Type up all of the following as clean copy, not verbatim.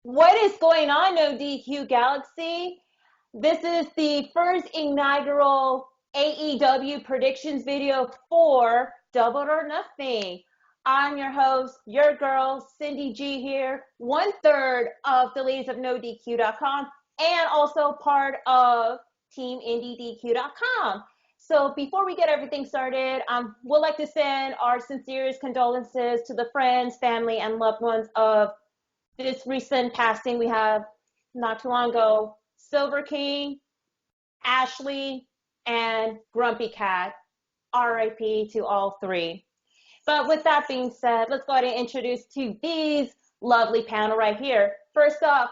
What is going on, NoDQ Galaxy? This is the first inaugural AEW predictions video for Double or Nothing. I'm your host, your girl, Cindy G here, 1/3 of the ladies of NoDQ.com and also part of Team NoDQ.com. So before we get everything started, we'd like to send our sincerest condolences to the friends, family, and loved ones of this recent passing. We have not too long ago Silver King, Ashley, and Grumpy Cat. RIP to all three. But with that being said, let's go ahead and introduce to these lovely panel right here. First up,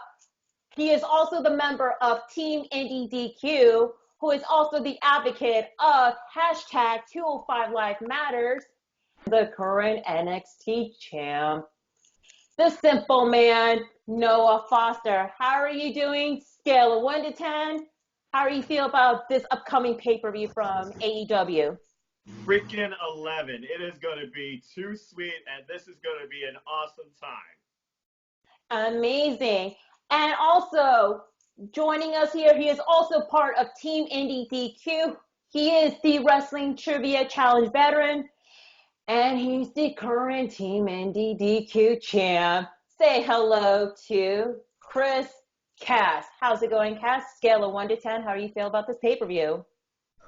he is also the member of Team NoDQ, who is also the advocate of hashtag 205 Live Matters, the current NXT champ. The simple man, Noah Foster. How are you doing? Scale of 1 to 10. How do you feel about this upcoming pay-per-view from AEW? Freaking 11. It is going to be too sweet, and this is going to be an awesome time. Amazing. And also, joining us here, he is also part of Team NoDQ. He is the Wrestling Trivia Challenge veteran. And he's the current Team NoDQ champ. Say hello to Chris Cass. How's it going, Cass? Scale of 1 to 10. How do you feel about this pay-per-view?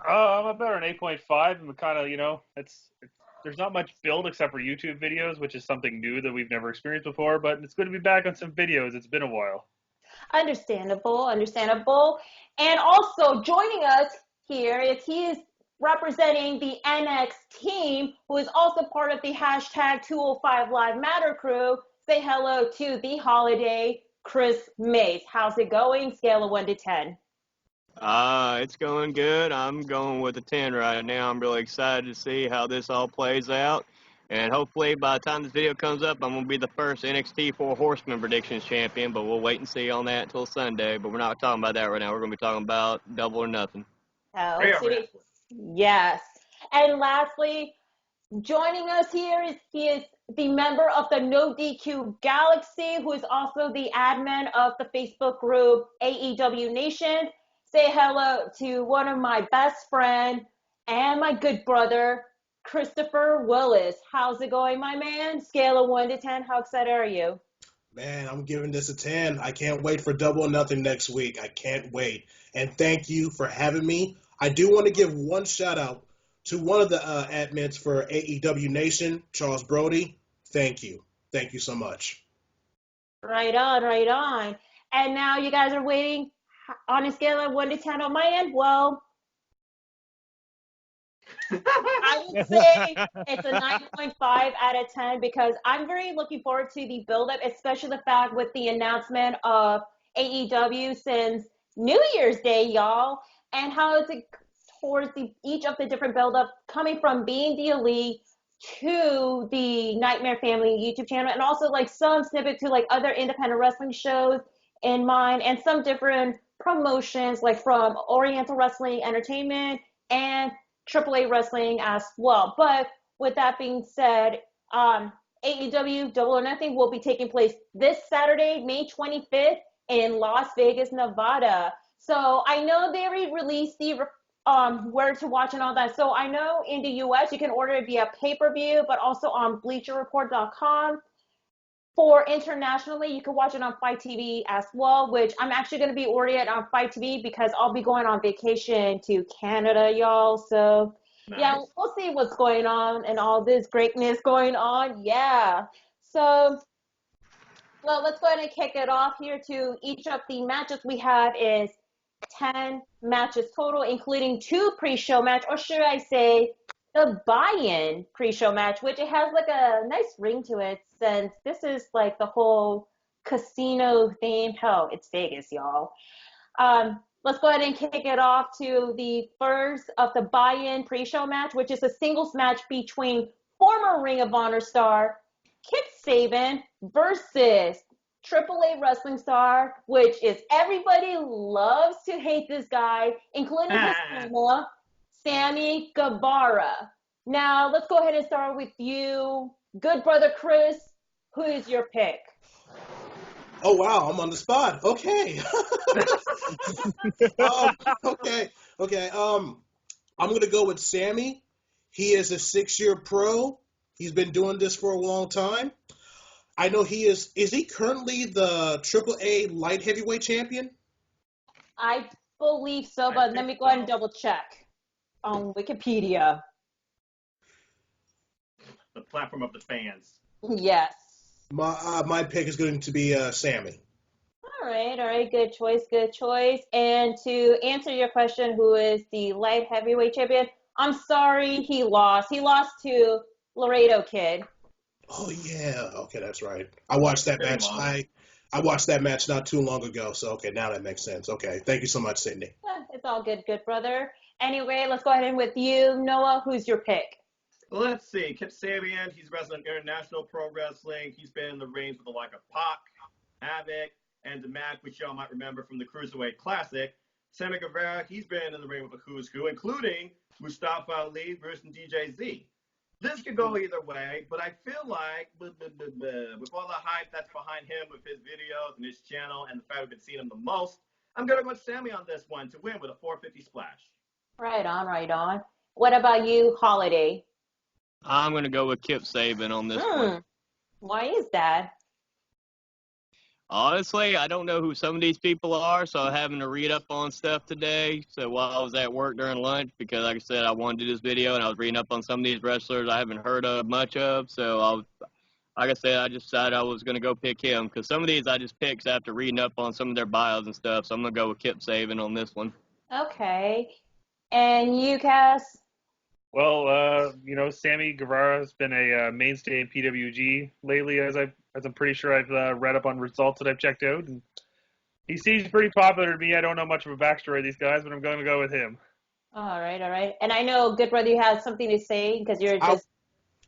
I'm about an 8.5. I'm kind of, there's not much build except for YouTube videos, which is something new that we've never experienced before, but it's good to be back on some videos. It's been a while. Understandable. And also joining us here is he is representing the NX team, who is also part of the hashtag 205 Live Matter crew. Say hello to the holiday, Chris Mace. How's it going? Scale of 1 to 10. It's going good. I'm going with a 10 right now. I'm really excited to see how this all plays out. And hopefully by the time this video comes up, I'm going to be the first NXT 4 Horsemen Predictions champion, but we'll wait and see on that until Sunday. But we're not talking about that right now. We're going to be talking about Double or Nothing. Oh, yes. And lastly, joining us here he is the member of the NoDQ Galaxy, who is also the admin of the Facebook group AEW Nation. Say hello to one of my best friend and my good brother, Christopher Willis. How's it going, my man? Scale of 1 to 10. How excited are you? Man, I'm giving this a 10. I can't wait for Double or Nothing next week. I can't wait. And thank you for having me. I do want to give one shout out to one of the admins for AEW Nation, Charles Brody. Thank you. Thank you so much. Right on. And now you guys are waiting on a scale of 1 to 10 on my end. Well, I would say it's a 9.5 out of 10 because I'm very looking forward to the build-up, especially the fact with the announcement of AEW since New Year's Day, y'all, and how it's towards each of the different build-up coming from being the Elite to the Nightmare Family YouTube channel, and also like some snippet to like other independent wrestling shows in mind, and some different promotions like from Oriental Wrestling Entertainment and AAA Wrestling as well. But with that being said, AEW Double or Nothing will be taking place this Saturday, May 25th in Las Vegas, Nevada. So I know they already released the where to watch and all that. So I know in the US you can order it via pay-per-view, but also on BleacherReport.com. For internationally, you can watch it on Fight TV as well, which I'm actually going to be ordering it on Fight TV because I'll be going on vacation to Canada, y'all. So, nice. Yeah, we'll see what's going on and all this greatness going on. Yeah. So, well, let's go ahead and kick it off here to each of the matches we have is 10 matches total, including 2 pre-show match, or should I say the buy-in pre-show match, which it has like a nice ring to it since this is like the whole casino theme. Hell, it's Vegas, y'all. Let's go ahead and kick it off to the first of the buy-in pre-show match, which is a singles match between former Ring of Honor star Kip Sabian versus AAA wrestling star, which is everybody loves to hate this guy, including his mama, Sammy Guevara. Now, let's go ahead and start with you, good brother Chris. Who is your pick? Oh wow, I'm on the spot. Okay. Okay. I'm gonna go with Sammy. He is a 6-year pro. He's been doing this for a long time. I know he is. Is he currently the AAA light heavyweight champion? I believe so, but let me go ahead and double check on Wikipedia. The platform of the fans. Yes. My pick is going to be Sammy. All right. Good choice. And to answer your question, who is the light heavyweight champion? I'm sorry, he lost. He lost to Laredo Kid. Oh yeah. Okay, that's right. I watched that match. I watched that match not too long ago. So okay, now that makes sense. Okay, thank you so much, Sydney. It's all good, brother. Anyway, let's go ahead and with you, Noah. Who's your pick? Let's see. Kip Sabian, he's wrestling International Pro Wrestling. He's been in the rings with the like of Pac, Havoc, and the Mac, which y'all might remember from the Cruiserweight Classic. Sammy Guevara, he's been in the ring with the Who's Who, including Mustafa Ali, Bruce, and DJ Z. This could go either way, but I feel like with all the hype that's behind him with his videos and his channel and the fact we've been seeing him the most, I'm going to go with Sammy on this one to win with a 450 splash. Right on. What about you, Holiday? I'm going to go with Kip Sabian on this one. Why is that? Honestly, I don't know who some of these people are, so I'm having to read up on stuff today. So while I was at work during lunch, because like I said, I wanted to do this video, and I was reading up on some of these wrestlers I haven't heard of much of. So like I said, I just decided I was going to go pick him, because some of these I just picked after reading up on some of their bios and stuff. So I'm going to go with Kip Sabian on this one. Okay. And you, Cass? Well, Sammy Guevara has been a mainstay in PWG lately, as I'm pretty sure I've read up on results that I've checked out, and he seems pretty popular to me. I don't know much of a backstory of these guys, but I'm going to go with him. All right. And I know Good Brother, you have something to say because you're just.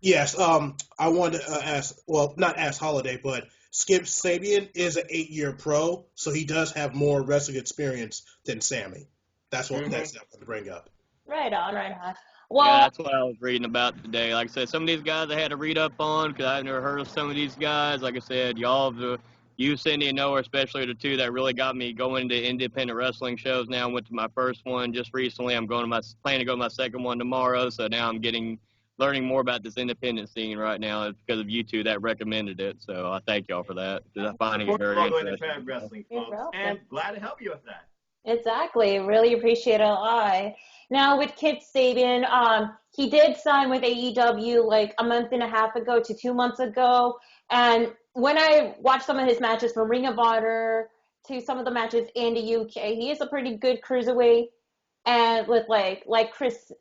Yes. I wanted to ask. Well, not ask Holiday, but Skip Sabian is an 8-year pro, so he does have more wrestling experience than Sammy. That's what that's what I'm going to bring up. Right on. Well, yeah, that's what I was reading about today. Like I said, some of these guys I had to read up on because I've never heard of some of these guys. Like I said, you, Cindy, and Noah, especially the two that really got me going into independent wrestling shows. Now I went to my first one just recently. I'm planning to go to my second one tomorrow. So now I'm learning more about this independent scene right now. It's because of you two that recommended it. So I thank y'all for that. I'm finding it very interesting. Independent wrestling, folks, and glad to help you with that. Exactly. Really appreciate it a lot. Now with Kip Sabian, he did sign with AEW like a month and a half ago to 2 months ago. And when I watched some of his matches from Ring of Honor to some of the matches in the UK, he is a pretty good cruiserweight. And with like Chris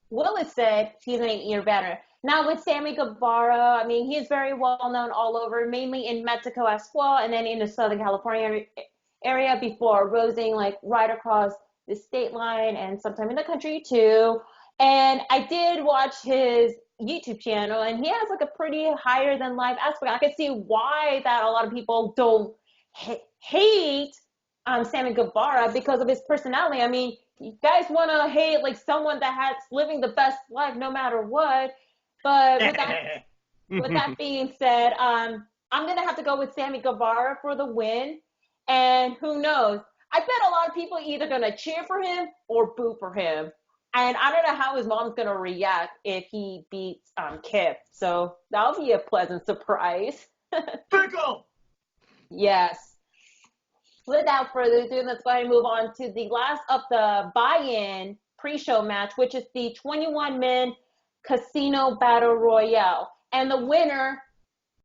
Willis said, he's an 8-year veteran. Now with Sammy Guevara, I mean, he is very well known all over, mainly in Mexico as well, and then in the Southern California area before rosing like right across the state line and sometime in the country too. And I did watch his YouTube channel, and he has like a pretty higher than life aspect. I can see why that a lot of people don't hate Sammy Guevara because of his personality. I mean, you guys want to hate like someone that has living the best life no matter what. But with that being said, I'm gonna have to go with Sammy Guevara for the win. And who knows? I bet a lot of people either gonna cheer for him or boo for him. And I don't know how his mom's gonna react if he beats Kip. So that'll be a pleasant surprise. Pickle! Yes. Without further ado, let's go ahead and move on to the last of the buy-in pre-show match, which is the 21-man Casino Battle Royale. And the winner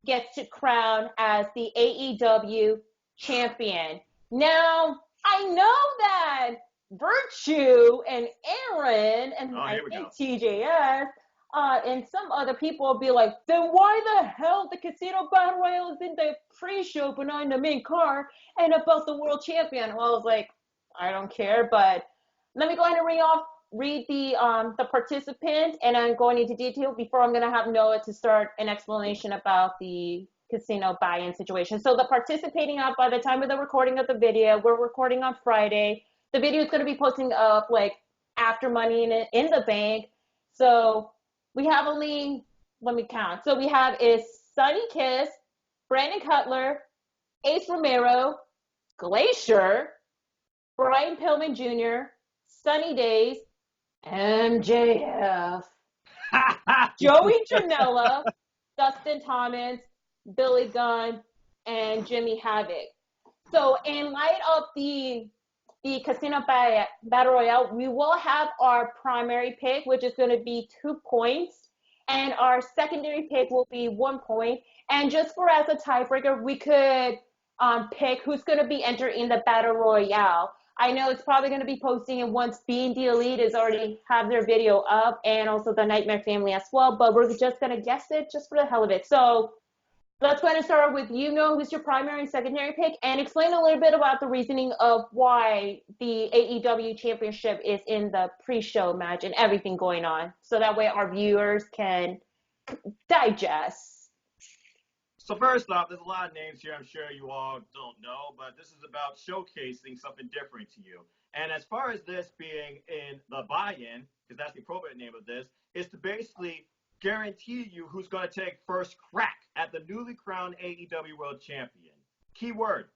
gets to crown as the AEW champion. Now, I know that Virtue and Aaron and I think TJS and some other people will be like, then why the hell the Casino Battle Royale is in the pre-show but not in the main card and about the world champion? Well, I was like, I don't care, but let me go ahead and read the participant, and I'm going into detail before I'm going to have Noah to start an explanation about the casino buy-in situation. So the participating up by the time of the recording of the video, we're recording on Friday. The video is going to be posting up like after Money in the Bank. So we have let me count. So we have is Sunny Kiss, Brandon Cutler, Ace Romero, Glacier, Brian Pillman Jr., Sunny Days, MJF, Joey Janela, Dustin Thomas, Billy Gunn, and Jimmy Havoc. So in light of the Casino Battle Royale, we will have our primary pick, which is going to be 2 points, and our secondary pick will be 1 point. And just for as a tiebreaker, we could pick who's going to be entering the Battle Royale. I know it's probably going to be posting it once Being the Elite is already have their video up, and also the Nightmare Family as well, but we're just going to guess it just for the hell of it. So let's go ahead and start with who's your primary and secondary pick, and explain a little bit about the reasoning of why the AEW Championship is in the pre-show match and everything going on, so that way our viewers can digest. So first off, there's a lot of names here I'm sure you all don't know, but this is about showcasing something different to you. And as far as this being in the buy-in, because that's the appropriate name of this, is to basically guarantee you who's going to take first crack at the newly crowned AEW World Champion. Keyword,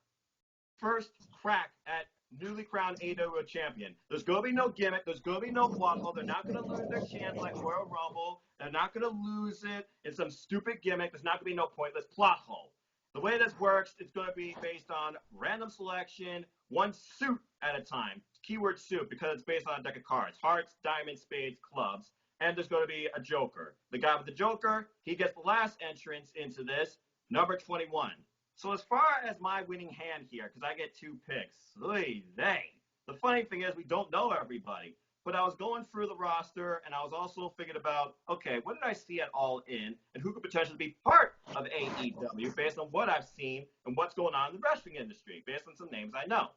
first crack at newly crowned AEW World Champion. There's going to be no gimmick. There's going to be no waffle. They're not going to lose their chance like Royal Rumble. They're not going to lose it in some stupid gimmick. There's not going to be no pointless plot hole. The way this works, it's going to be based on random selection, one suit at a time. Keyword suit, because it's based on a deck of cards. Hearts, diamonds, spades, clubs. And there's going to be a joker. The guy with the joker, he gets the last entrance into this, number 21. So as far as my winning hand here, because I get 2 picks, the funny thing is we don't know everybody. But I was going through the roster, and I was also thinking about, okay, what did I see at All In, and who could potentially be part of AEW based on what I've seen and what's going on in the wrestling industry, based on some names I know.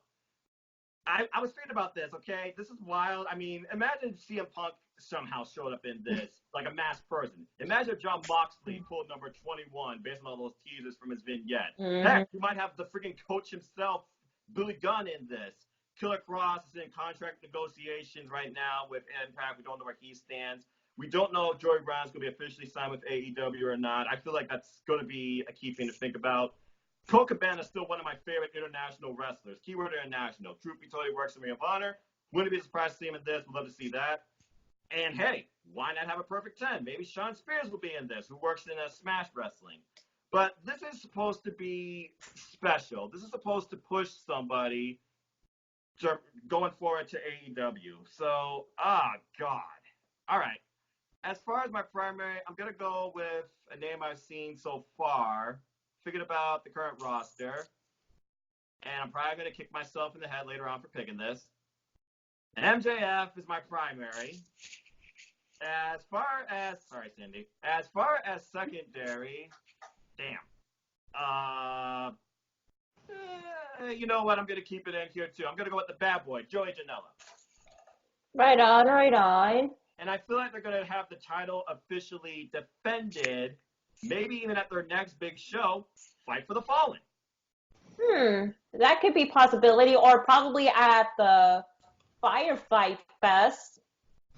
I was thinking about this, okay? This is wild. I mean, imagine if CM Punk somehow showed up in this, like a masked person. Imagine if John Moxley pulled number 21 based on all those teasers from his vignette. Mm-hmm. Heck, you might have the freaking coach himself, Billy Gunn, in this. Killer Cross is in contract negotiations right now with Impact. We don't know where he stands. We don't know if Joey Ryan's going to be officially signed with AEW or not. I feel like that's going to be a key thing to think about. Colt Cabana is still one of my favorite international wrestlers. Keyword international. Truth be told, he works in Ring of Honor. Wouldn't be surprised to see him in this. Would love to see that. And hey, why not have a perfect 10? Maybe Sean Spears will be in this, who works in Smash Wrestling. But this is supposed to be special. This is supposed to push somebody going forward to AEW. So, God. All right. As far as my primary, I'm going to go with a name I've seen so far, thinking about the current roster, and I'm probably going to kick myself in the head later on for picking this. MJF is my primary. As far as secondary, you know what? I'm going to keep it in here, too. I'm going to go with the bad boy, Joey Janela. Right on. And I feel like they're going to have the title officially defended, maybe even at their next big show, Fight for the Fallen. That could be a possibility, or probably at the Firefight Fest.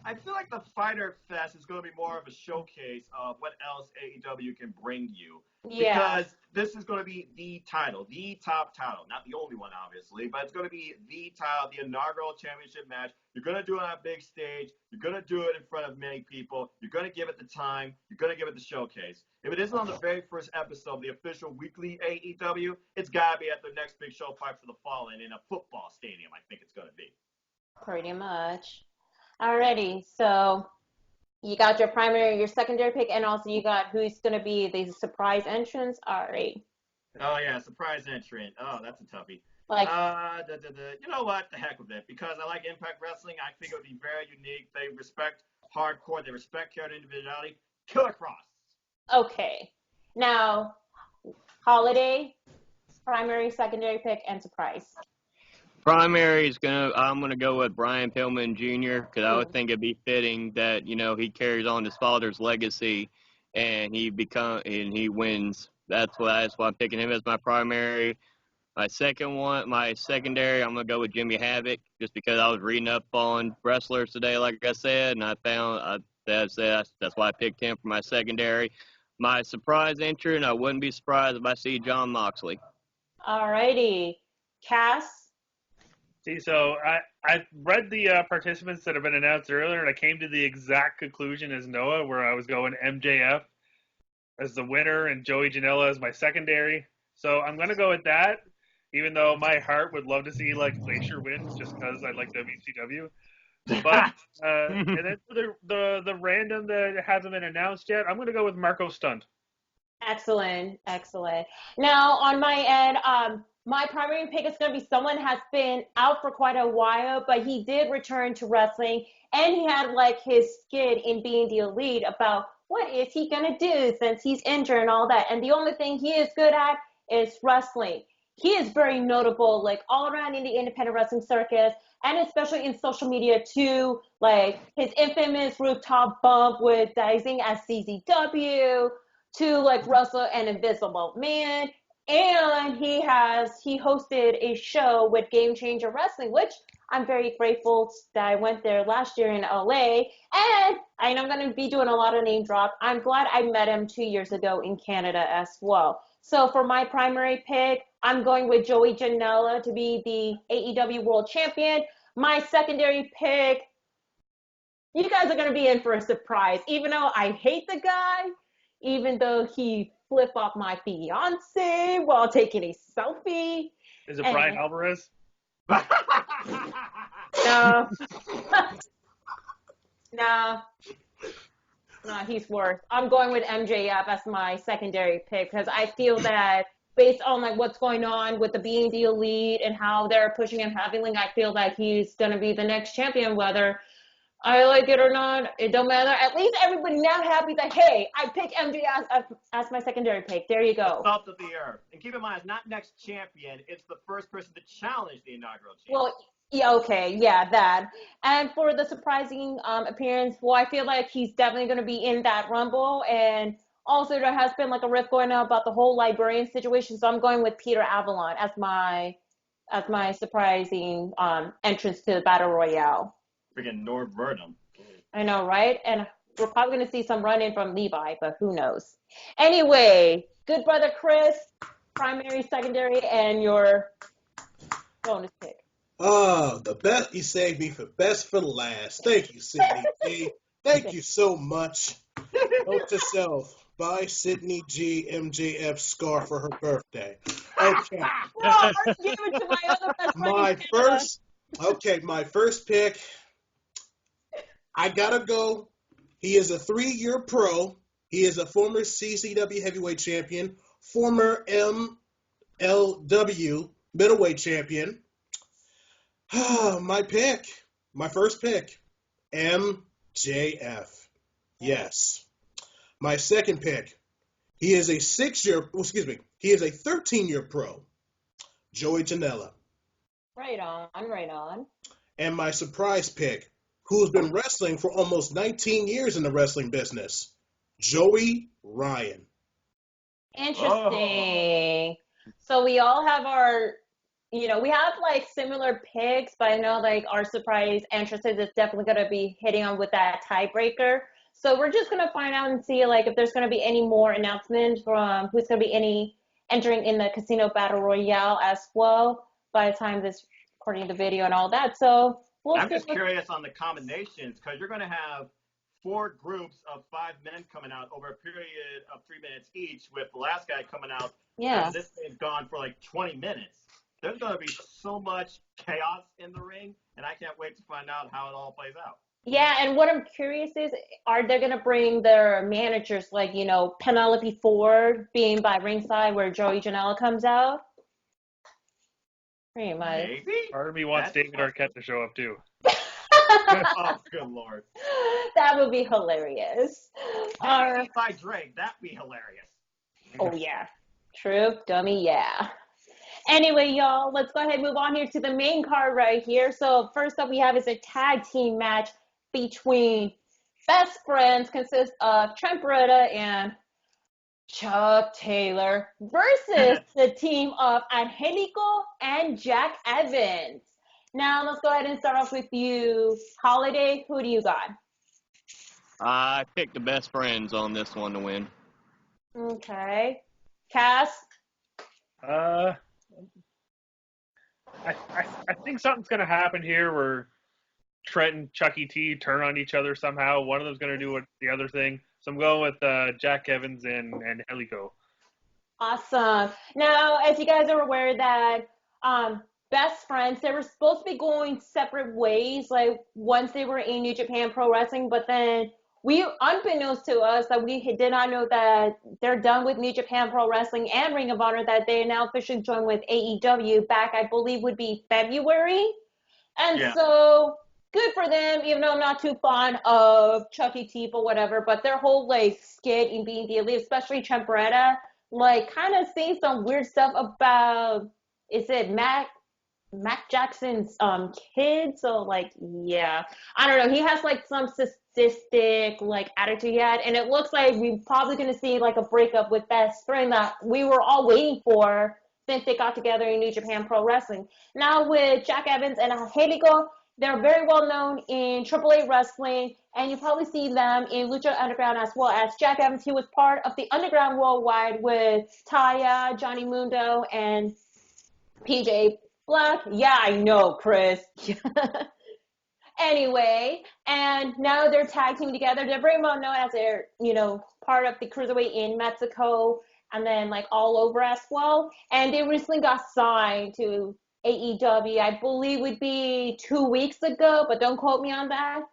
I feel like the Fighter Fest is going to be more of a showcase of what else AEW can bring you. Yeah. Because this is going to be the title, the top title. Not the only one, obviously, but it's going to be the title, the inaugural championship match. You're going to do it on a big stage. You're going to do it in front of many people. You're going to give it the time. You're going to give it the showcase. If it isn't on the very first episode of the official weekly AEW, it's got to be at their next big show, Fight for the Fallen, in a football stadium, I think it's going to be. Pretty much. Alrighty, so you got your primary, your secondary pick, and also you got who's going to be the surprise entrance. All right. Oh, yeah, surprise entrant. Oh, that's a toughie. Like, you know what? The heck with it. Because I like Impact Wrestling. I think it would be very unique. They respect hardcore. They respect character individuality. Killer Cross. Okay. Now, Holiday, primary, secondary pick, and surprise. Primary is I'm gonna go with Brian Pillman Jr. because I would think it'd be fitting that he carries on his father's legacy, and he wins. That's why I'm picking him as my primary. My secondary, I'm gonna go with Jimmy Havoc just because I was reading up on wrestlers today, like I said, and I found that's why I picked him for my secondary. My surprise entrant, I wouldn't be surprised if I see John Moxley. Alrighty. Cass? See, so I read the participants that have been announced earlier, and I came to the exact conclusion as Noah, where I was going MJF as the winner and Joey Janela as my secondary. So I'm going to go with that, even though my heart would love to see like Glacier wins just because I like WCW. But and then for the random that hasn't been announced yet, I'm going to go with Marco Stunt. Excellent. Now, on my end, my primary pick is going to be someone has been out for quite a while, but he did return to wrestling, and he had like his skit in Being the Elite about what is he going to do since he's injured and all that. And the only thing he is good at is wrestling. He is very notable, like all around in the independent wrestling circus, and especially in social media too, like his infamous rooftop bump with Dicing as CZW, to like Russell and Invisible Man. And he hosted a show with Game Changer Wrestling, which I'm very grateful that I went there last year in LA. And I know I'm going to be doing a lot of name drop. I'm glad I met him 2 years ago in Canada as well. So for my primary pick, I'm going with Joey Janela to be the AEW World Champion. My secondary pick, you guys are going to be in for a surprise. Even though I hate the guy, even though he flipped off my fiance while taking a selfie. Is it Brian Alvarez? No. No, he's worse. I'm going with MJF as my secondary pick because I feel that based on like what's going on with the Being the Elite and how they're pushing him heavily, I feel that he's going to be the next champion, whether I like it or not, it don't matter. At least everybody now happy that, hey, I picked MJF as my secondary pick. There you go. Salt of the earth. And keep in mind, it's not next champion. It's the first person to challenge the inaugural champion. Well, yeah, okay, yeah, that. And for the surprising appearance, well, I feel like he's definitely going to be in that Rumble. And also there has been like a rift going on about the whole librarian situation. So I'm going with Peter Avalon as my surprising entrance to the Battle Royale. Freaking Nord Verdum. I know, right? And we're probably going to see some run-in from Levi, but who knows? Anyway, good brother Chris, primary, secondary, and your bonus pick. Oh, the best. You saved me for best for last. Thank you, Sydney G. Thank you so much. Note to self. Buy Sydney G MJF scarf for her birthday. Okay. No, I already gave it to my other best friend. My first pick. I gotta go. He is a 3-year pro. He is a former CCW heavyweight champion, former MLW middleweight champion. My first pick, MJF. Yes. My second pick, he is a 13-year pro, Joey Janela. Right on. And my surprise pick, who's been wrestling for almost 19 years in the wrestling business, Joey Ryan. Interesting. So we all have our, we have like similar picks, but I know like our surprise entrances is definitely going to be hitting on with that tiebreaker. So we're just going to find out and see like if there's going to be any more announcements from who's going to be entering in the Casino Battle Royale as well by the time this recording the video and all that. So I'm just curious on the combinations because you're going to have 4 groups of 5 men coming out over a period of 3 minutes each, with the last guy coming out. Yeah. This thing's gone for like 20 minutes. There's going to be so much chaos in the ring, and I can't wait to find out how it all plays out. Yeah, and what I'm curious is, are they going to bring their managers like, Penelope Ford being by ringside where Joey Janela comes out? Pretty much. Maybe. Part of me wants David Arquette to show up too. Oh, good Lord. That would be hilarious. If I Drake, that'd be hilarious. Oh, yeah. True, dummy, yeah. Anyway, y'all, let's go ahead and move on here to the main card right here. So first up we have is a tag team match between best friends, consists of Trent Beretta and Chuck Taylor versus the team of Angelico and Jack Evans. Now, let's go ahead and start off with you. Holiday, who do you got? I picked the best friends on this one to win. Okay. Cass? I think something's going to happen here where Trent and Chucky T turn on each other somehow. One of them's going to do the other thing. So I'm going with Jack Evans and Helico. Awesome. Now, as you guys are aware that best friends, they were supposed to be going separate ways, like once they were in New Japan Pro Wrestling, but then unbeknownst to us, that we did not know that they're done with New Japan Pro Wrestling and Ring of Honor, that they now officially joined with AEW back, I believe, would be February. And so good for them, even though I'm not too fond of Chucky T or whatever, but their whole like skit in being the elite, especially Trent Beretta, like kind of saying some weird stuff about, is it Mac Jackson's kid? So like, yeah, I don't know. He has like some sadistic like attitude he had, and it looks like we're probably gonna see like a breakup with best friend that we were all waiting for since they got together in New Japan Pro Wrestling. Now with Jack Evans and Helico, they're very well known in AAA wrestling, and you probably see them in Lucha Underground as well. As Jack Evans, he was part of the Underground Worldwide with Taya, Johnny Mundo, and PJ Black. Yeah, I know, Chris. Anyway, and now they're tag teaming together. They're very well known as they're, part of the Cruiserweight in Mexico and then like all over as well. And they recently got signed to AEW, I believe would be 2 weeks ago, but don't quote me on that.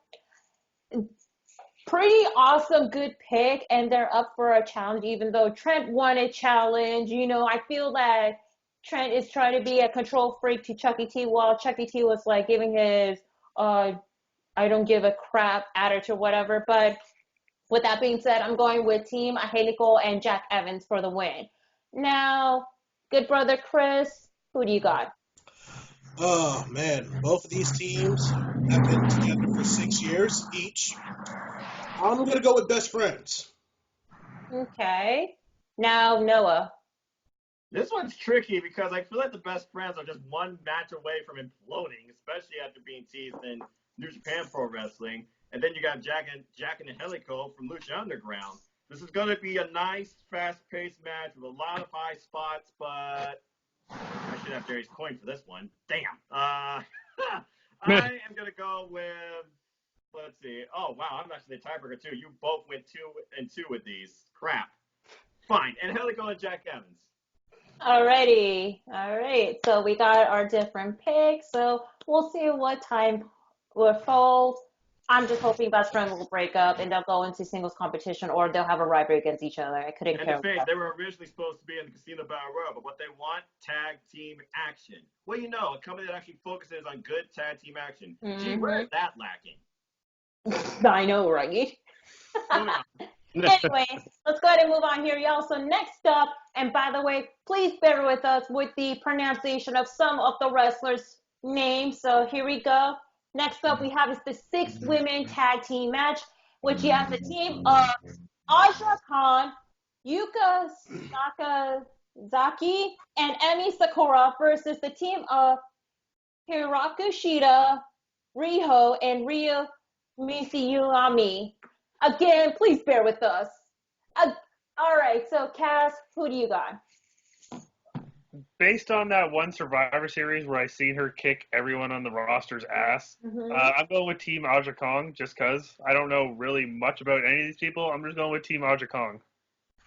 Pretty awesome, good pick, and they're up for a challenge, even though Trent won a challenge. I feel that Trent is trying to be a control freak to Chucky T, while Chucky T was like giving his I don't give a crap attitude or whatever. But with that being said, I'm going with Team Helico and Jack Evans for the win. Now, good brother Chris, who do you got? Oh, man. Both of these teams have been together for 6 years each. I'm going to go with best friends. Okay. Now, Noah. This one's tricky because I feel like the best friends are just one match away from imploding, especially after being teased in New Japan Pro Wrestling. And then you got Jack and Helico from Lucha Underground. This is going to be a nice, fast-paced match with a lot of high spots, but I should have Jerry's coin for this one. Damn. I am going to go with, let's see. Oh, wow, I'm actually the tiebreaker, too. You both went 2 and 2 with these. Crap. Fine. And Helico and Jack Evans. Alrighty. All right. So we got our different picks. So we'll see what time will fold. I'm just hoping best friend will break up and they'll go into singles competition, or they'll have a rivalry against each other. I couldn't care. They were originally supposed to be in the Casino Battle Royal, but what they want, tag team action. Well, a company that actually focuses on good tag team action. Mm-hmm. Gee, where is that lacking? I know, right? Anyway, let's go ahead and move on here, y'all. So next up, and by the way, please bear with us with the pronunciation of some of the wrestlers' names. So here we go. Next up, we have is the 6-women tag team match, which you have the team of Aja Khan, Yuka Sakazaki, and Emi Sakura versus the team of Hirako Shida, Riho, and Ryo Mizuyami. Again, please bear with us. All right, so Cass, who do you got? Based on that one Survivor Series where I seen her kick everyone on the roster's ass, I'm going with Team Aja Kong just because I don't know really much about any of these people. I'm just going with Team Aja Kong.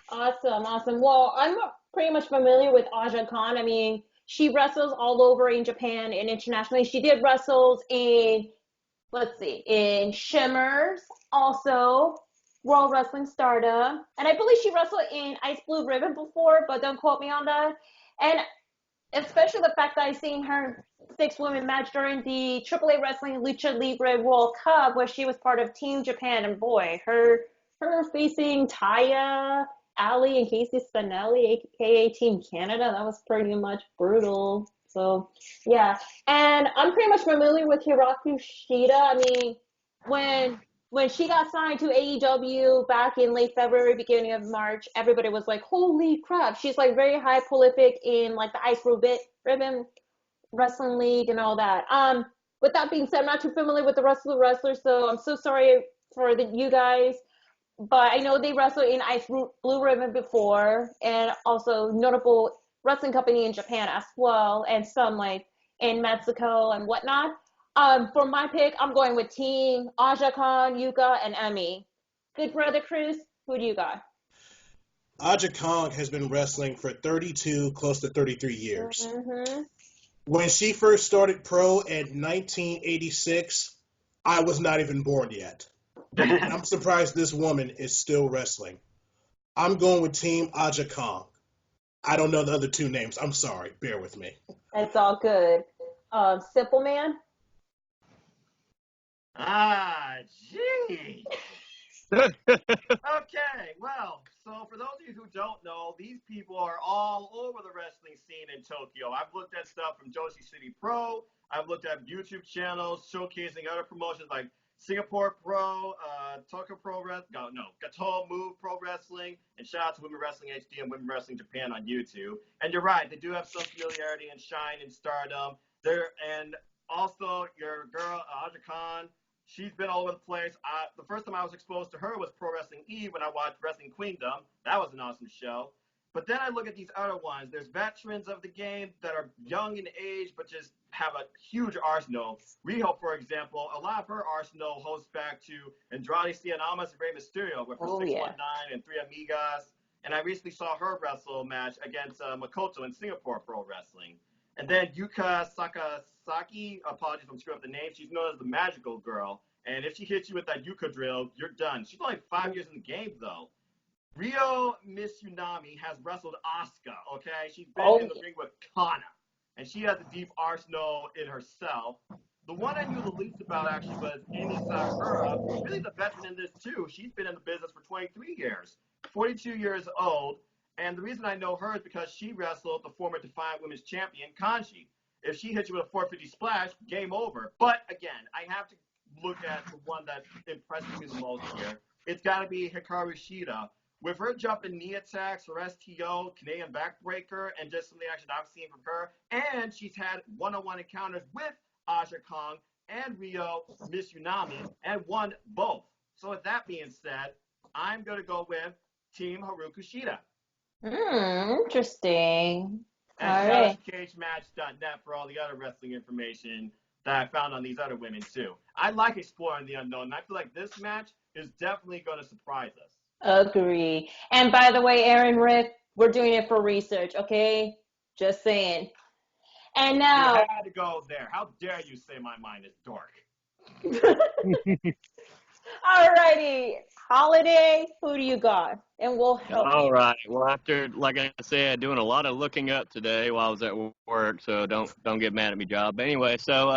Awesome. Well, I'm pretty much familiar with Aja Khan. I mean, she wrestles all over in Japan and internationally. She did wrestles in Shimmers, also World Wrestling Stardom, and I believe she wrestled in Ice Blue Ribbon before, but don't quote me on that. And especially the fact that I seen her 6-women match during the AAA Wrestling Lucha Libre World Cup, where she was part of Team Japan, and boy, her facing Taya, Ali, and Casey Spinelli, aka Team Canada, that was pretty much brutal. So yeah, and I'm pretty much familiar with Hirako Shida. I mean, when she got signed to AEW back in late February, beginning of March, everybody was like, holy crap. She's like very high prolific in like the Ice Ribbon Wrestling League and all that. With that being said, I'm not too familiar with the rest of the wrestlers, so I'm so sorry for you guys. But I know they wrestled in Ice Blue Ribbon before, and also notable wrestling company in Japan as well, and some like in Mexico and whatnot. For my pick, I'm going with Team Aja Khan, Yuka, and Emmy. Good brother Cruz, who do you got? Aja Kong has been wrestling for 32, close to 33 years. Mm-hmm. When she first started pro in 1986, I was not even born yet. I'm surprised this woman is still wrestling. I'm going with Team Aja Kong. I don't know the other two names. I'm sorry. Bear with me. It's all good. Simple Man? Gee. Okay, well, so for those of you who don't know, these people are all over the wrestling scene in Tokyo. I've looked at stuff from Joshi City Pro. I've looked at YouTube channels showcasing other promotions like Singapore Pro, Tokyo Pro Wrestling, Gato Move Pro Wrestling, and shout out to Women Wrestling HD and Women Wrestling Japan on YouTube. And you're right, they do have some familiarity and shine and stardom. And also your girl, Aja Khan, she's been all over the place. The first time I was exposed to her was Pro Wrestling Eve when I watched Wrestling Queendom. That was an awesome show. But then I look at these other ones. There's veterans of the game that are young in age but just have a huge arsenal. Riho, for example, a lot of her arsenal holds back to Andrade Cien Almas and Rey Mysterio with her 619 and Three Amigas. And I recently saw her wrestle a match against Makoto in Singapore Pro Wrestling. And then Yuka Sakazaki, apologies if I'm screwing up the name, she's known as the Magical Girl. And if she hits you with that Yuka drill, you're done. She's only 5 years in the game, though. Ryo Mizunami has wrestled Asuka, okay? She's been in the ring with Kana. And she has a deep arsenal in herself. The one I knew the least about, actually, was Amy Sakura, really the veteran in this, too. She's been in the business for 23 years, 42 years old. And the reason I know her is because she wrestled the former Defiant Women's Champion, Kanji. If she hits you with a 450 splash, game over. But, again, I have to look at the one that impressed me the most here. It's got to be Hikaru Shida. With her jumping knee attacks, her STO, Canadian backbreaker, and just some of the action I've seen from her, and she's had one-on-one encounters with Aja Kong and Ryo Mizunami and won both. So with that being said, I'm going to go with Team Haruka Shida. Interesting. And All shout right. out to CageMatch.net for all the other wrestling information that I found on these other women, too. I like exploring the unknown, and I feel like this match is definitely going to surprise us. Agree. And by the way, Aaron Rick, we're doing it for research, okay? Just saying. And now, You had to go there. How dare you say my mind is dark? alrighty, Holiday, who do you got? And we'll help. All right. Well, after, like I said, doing a lot of looking up today while I was at work, so don't get mad at me, Job. But anyway, so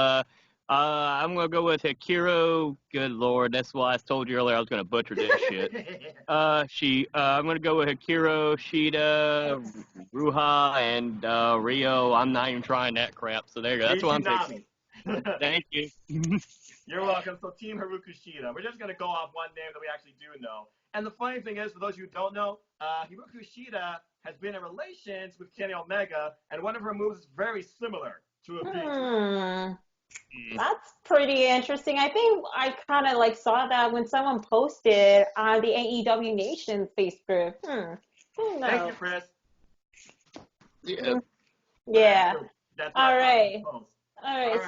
I'm gonna go with Hikaru. Good Lord, that's why I told you earlier I was gonna butcher this shit. I'm gonna go with Hikaru, Shida, Ruha, and Rio. I'm not even trying that crap. So there you go. That's what I'm picking. Thank you. You're welcome. So Team Haruka Shida. We're just going to go off one name that we actually do know. And the funny thing is, for those of you who don't know, Haruka Shida has been in relations with Kenny Omega, and one of her moves is very similar to a beat. That's pretty interesting. I think I kind of like saw that when someone posted on the AEW Nation Facebook. Thank you, Chris. Yeah. That's All right. All right.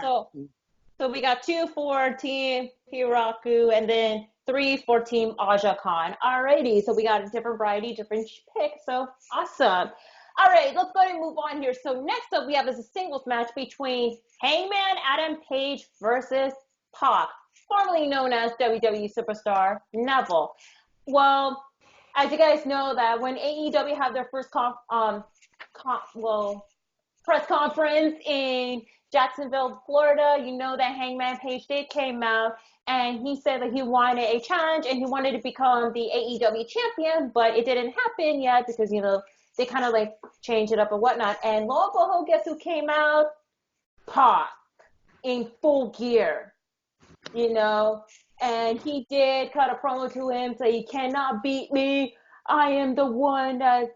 So we got 2 for Team Hiraku and then 3 for Team Aja Khan. Alrighty. So we got a different variety, different pick. So awesome. All right, let's go ahead and move on here. So next up, we have is a singles match between Hangman Adam Page versus Pac, formerly known as WWE Superstar Neville. Well, as you guys know, that when AEW had their first press conference in Jacksonville, Florida, you know that Hangman Page did came out and he said that he wanted a challenge and he wanted to become the AEW champion, but it didn't happen yet because, you know, they kind of like changed it up and whatnot. And lo and behold, guess who came out? Pac in full gear, you know. And he did cut a promo to him, say, "You cannot beat me. I am the one that,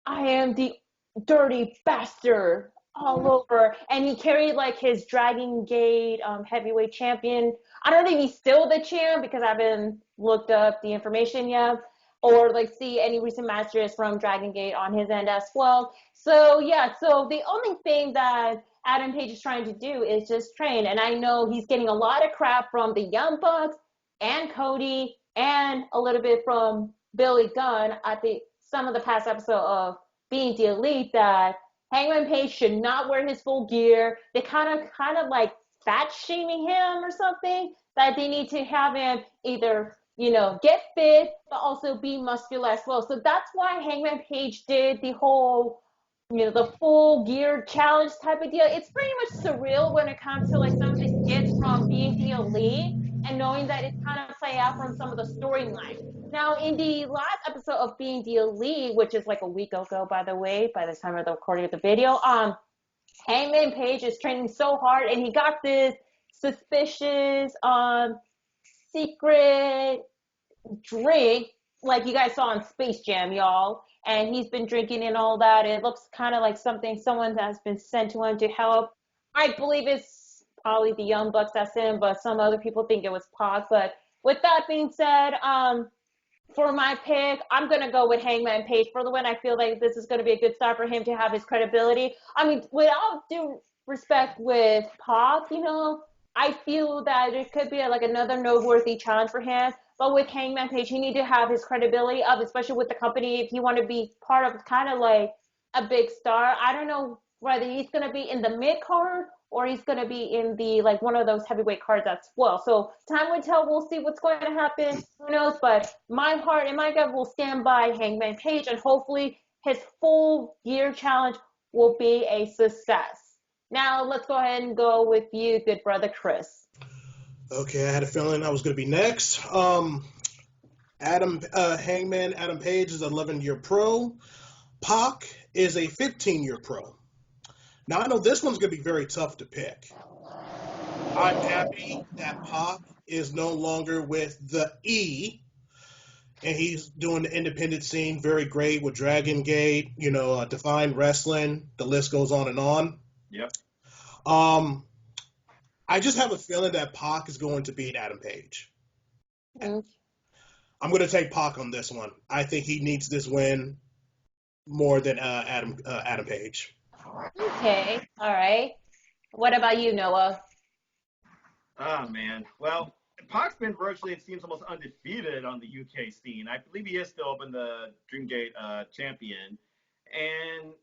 I am the dirty bastard all over." And he carried like his Dragon Gate heavyweight champion. I don't know if he's still the champ because I haven't looked up the information yet. or like see any recent matches from Dragon Gate on his end as well. So yeah, so the only thing that Adam Page is trying to do is just train, and I know he's getting a lot of crap from the Young Bucks and Cody and a little bit from Billy Gunn at some of the past episode of Being the Elite that Hangman Page should not wear his full gear. They kind of like fat shaming him or something, that they need to have him either, get fit, but also be muscular as well. So that's why Hangman Page did the whole, the full gear challenge type of deal. It's pretty much surreal when it comes to like some of the skits from Being the Elite and knowing that it's kind of play out from some of the storyline. Now, in the last episode of Being the Elite, which is like a week ago, by the way, by the time of the recording of the video, Hangman Page is training so hard, and he got this suspicious secret drink, like you guys saw on Space Jam, y'all. And he's been drinking and all that. It looks kind of like something someone has been sent to him to help. I believe it's probably the Young Bucks that's in, but some other people think it was Pac. But with that being said, for my pick, I'm going to go with Hangman Page for the win. I feel like this is going to be a good start for him to have his credibility. I mean, without due respect with Pac, I feel that it could be like another noteworthy challenge for him. But with Hangman Page, he need to have his credibility up, especially with the company. If you want to be part of kind of like a big star, I don't know whether he's going to be in the mid card or he's going to be in the like one of those heavyweight cards as well. So time will tell. We'll see what's going to happen. Who knows? But my heart and my gut will stand by Hangman Page, and hopefully his full gear challenge will be a success. Now let's go ahead and go with you, good brother Chris. Okay, I had a feeling I was going to be next. Hangman Adam Page is an 11-year pro. Pac is a 15-year pro. Now, I know this one's going to be very tough to pick. I'm happy that Pac is no longer with the E, and he's doing the independent scene very great with Dragon Gate, Defined Wrestling. The list goes on and on. Yep. I just have a feeling that Pac is going to beat Adam Page. Okay. I'm going to take Pac on this one. I think he needs this win more than Adam Page. Okay, all right. What about you, Noah? Oh, man. Well, Pac's been virtually, it seems, almost undefeated on the UK scene. I believe he is still been the Dreamgate champion. And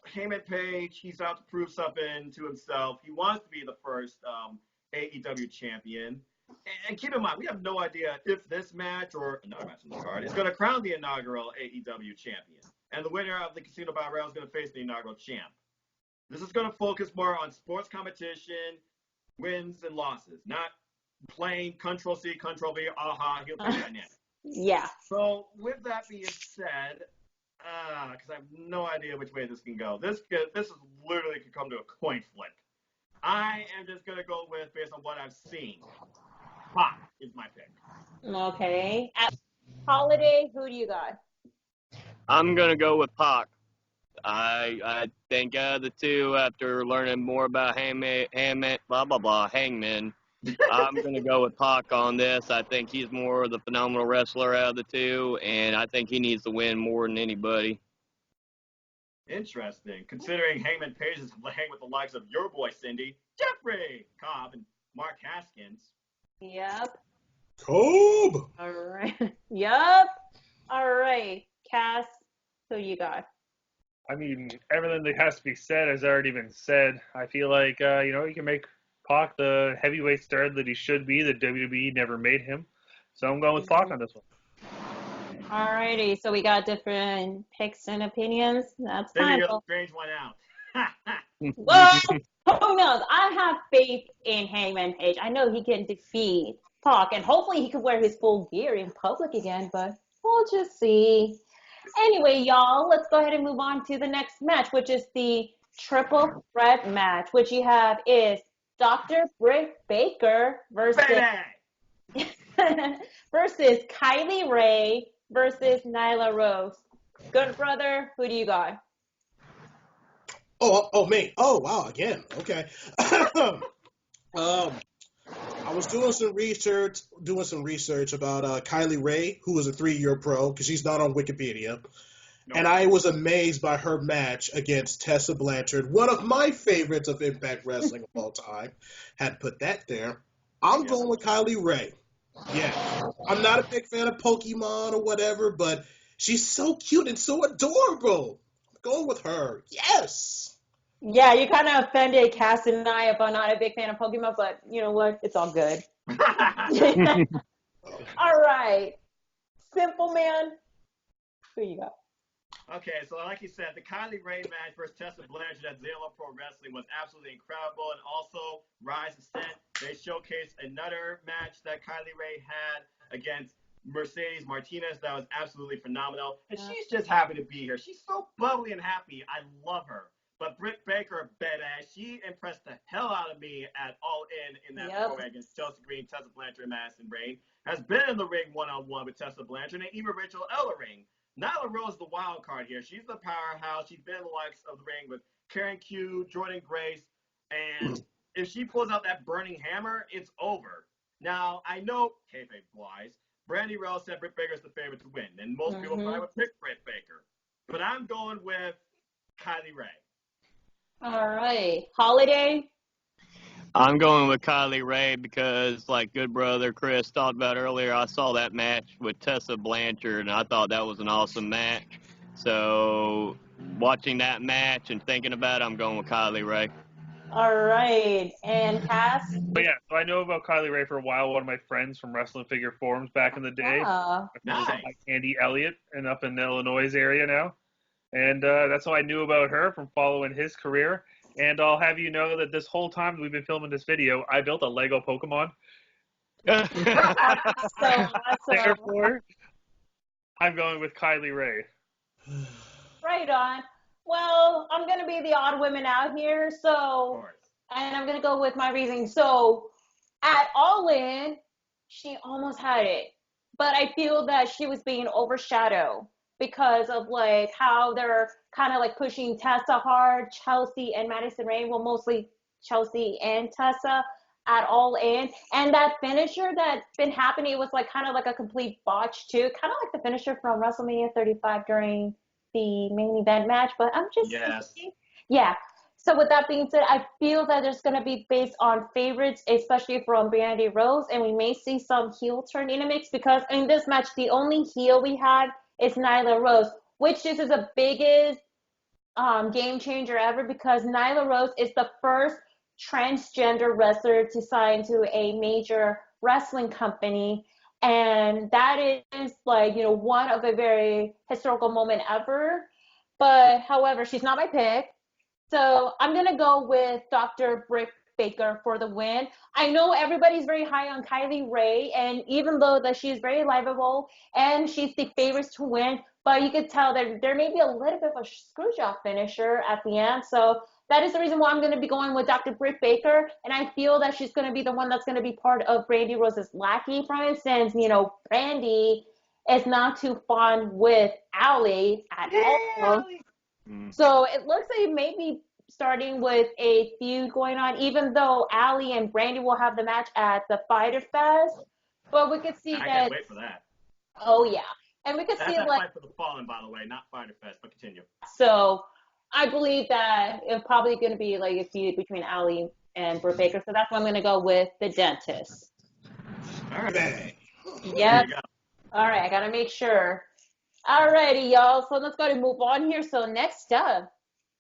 Hangman Page, he's out to prove something to himself. He wants to be the first AEW champion. And keep in mind, we have no idea if this match or another match on the card is going to crown the inaugural AEW champion. And the winner of the Casino Battle Royale is going to face the inaugural champ. This is going to focus more on sports competition, wins and losses, not plain Control-C, Control-V, aha, heel turn dynamic. Yeah. So with that being said, because I have no idea which way this can go. This is literally could come to a coin flip. I am just going to go with, based on what I've seen, Pac is my pick. Okay. At Holiday, who do you got? I'm going to go with Pac. I think out of the two, after learning more about Hangman, I'm going to go with Pac on this. I think he's more of the phenomenal wrestler out of the two, and I think he needs to win more than anybody. Interesting, considering Hangman Page is hang with the likes of your boy Cindy, Jeffrey Cobb, and Mark Haskins. Yep. Cobb! All right. Yep. All right. Cass, who you got? I mean, everything that has to be said has already been said. I feel like, you can make Pac the heavyweight star that he should be. The WWE never made him. So I'm going with Pac on this one. Alrighty, so we got different picks and opinions. That's Then fine. you got a strange one out. Well, who knows? I have faith in Hangman Page. I know he can defeat Pac, and hopefully he can wear his full gear in public again, but we'll just see. Anyway, y'all, let's go ahead and move on to the next match, which is the triple threat match, which you have is Dr. Britt Baker versus versus Kylie Rae versus Nyla Rose. Good brother, who do you got? Oh, me. Oh, wow, again. Okay. I I was doing some research about Kylie Ray, who is a 3-year pro, because she's not on Wikipedia. No. And I was amazed by her match against Tessa Blanchard, one of my favorites of Impact Wrestling of all time. Had to put that there. I'm going with Kylie Ray. Yeah. I'm not a big fan of Pokemon or whatever, but she's so cute and so adorable. I'm going with her. Yes. Yeah, you kind of offended Cass and I if I'm not a big fan of Pokemon, but you know what? It's all good. All right. Simple Man, who you got? Okay, so like you said, the Kylie Ray match versus Tessa Blanchard at Zero Pro Wrestling was absolutely incredible. And also, Rise Ascent, they showcased another match that Kylie Ray had against Mercedes Martinez that was absolutely phenomenal. And she's just happy to be here. She's so bubbly and happy. I love her. But Britt Baker, badass, she impressed the hell out of me at All In that program against Chelsea Green, Tessa Blanchard, and Madison Rain. Has been in the ring one-on-one with Tessa Blanchard and even Rachel Ellering. Nyla Rose, the wild card here. She's the powerhouse. She's been in the likes of the ring with Karen Q, Jordan Grace, and if she pulls out that burning hammer, it's over. Now, I know, kayfabe-wise, Brandy Rose said Britt Baker's the favorite to win, and most people probably would pick Britt Baker. But I'm going with Kylie Ray. All right. Holiday? I'm going with Kylie Ray because, like good brother Chris talked about earlier, I saw that match with Tessa Blanchard, and I thought that was an awesome match. So, watching that match and thinking about it, I'm going with Kylie Ray. All right. And Cass? But yeah, so I know about Kylie Ray for a while. One of my friends from Wrestling Figure Forums back in the day. Nice. Like Andy Elliott, and up in the Illinois area now. And that's how I knew about her, from following his career. And I'll have you know that this whole time we've been filming this video, I built a Lego Pokemon. That's so awesome. Therefore, I'm going with Kylie Ray. Right on. Well, I'm going to be the odd woman out here, and I'm going to go with my reasoning. So, at All In, she almost had it, but I feel that she was being overshadowed because of like how they're kind of like pushing Tessa hard, Chelsea and Madison Rain, well, mostly Chelsea and Tessa at All In. And that finisher that's been happening, it was like kind of like a complete botch too, kind of like the finisher from WrestleMania 35 during the main event match, but I'm just yeah. So with that being said, I feel that there's going to be based on favorites, especially from Brandy Rose, and we may see some heel turn in a mix because in this match, the only heel we had is Nyla Rose, which this is the biggest game changer ever because Nyla Rose is the first transgender wrestler to sign to a major wrestling company. And that is like, you know, one of a very historical moment ever. But however, she's not my pick. So I'm going to go with Dr. Britt Baker for the win. I know everybody's very high on Kylie Ray, and even though that she's very livable and she's the favorite to win, but you could tell that there may be a little bit of a screwjob finisher at the end. So that is the reason why I'm going to be going with Dr. Britt Baker, and I feel that she's going to be the one that's going to be part of Brandy Rose's lackey, for instance. You know, Brandy is not too fond with Allie at all. So it looks like maybe starting with a feud going on, even though Allie and Brandy will have the match at the Fighter Fest. But we could see I can't wait for that. Oh, yeah. And we could see that like Fight for the Fallen, by the way, not Fighter Fest, but continue. So I believe that it's probably going to be like a feud between Allie and Britt Baker. So that's why I'm going to go with the dentist. All right. Yep. All right. I got to make sure. All righty, y'all. So let's go to move on here. So next up,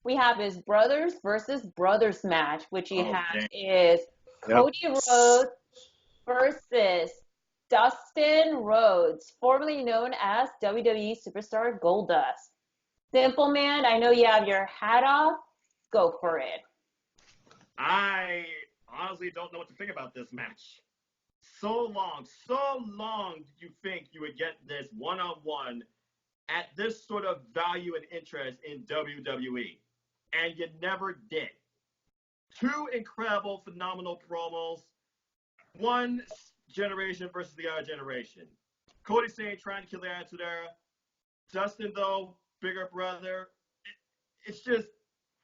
we have his brothers versus brothers match, which is Cody Rhodes versus Dustin Rhodes, formerly known as WWE Superstar Goldust. Simple Man, I know you have your hat off. Go for it. I honestly don't know what to think about this match. So long did you think you would get this one-on-one at this sort of value and interest in WWE, and you never did. Two incredible, phenomenal promos. One generation versus the other generation. Cody saying trying to kill the Attitude Era. Dustin, though, bigger brother. It's just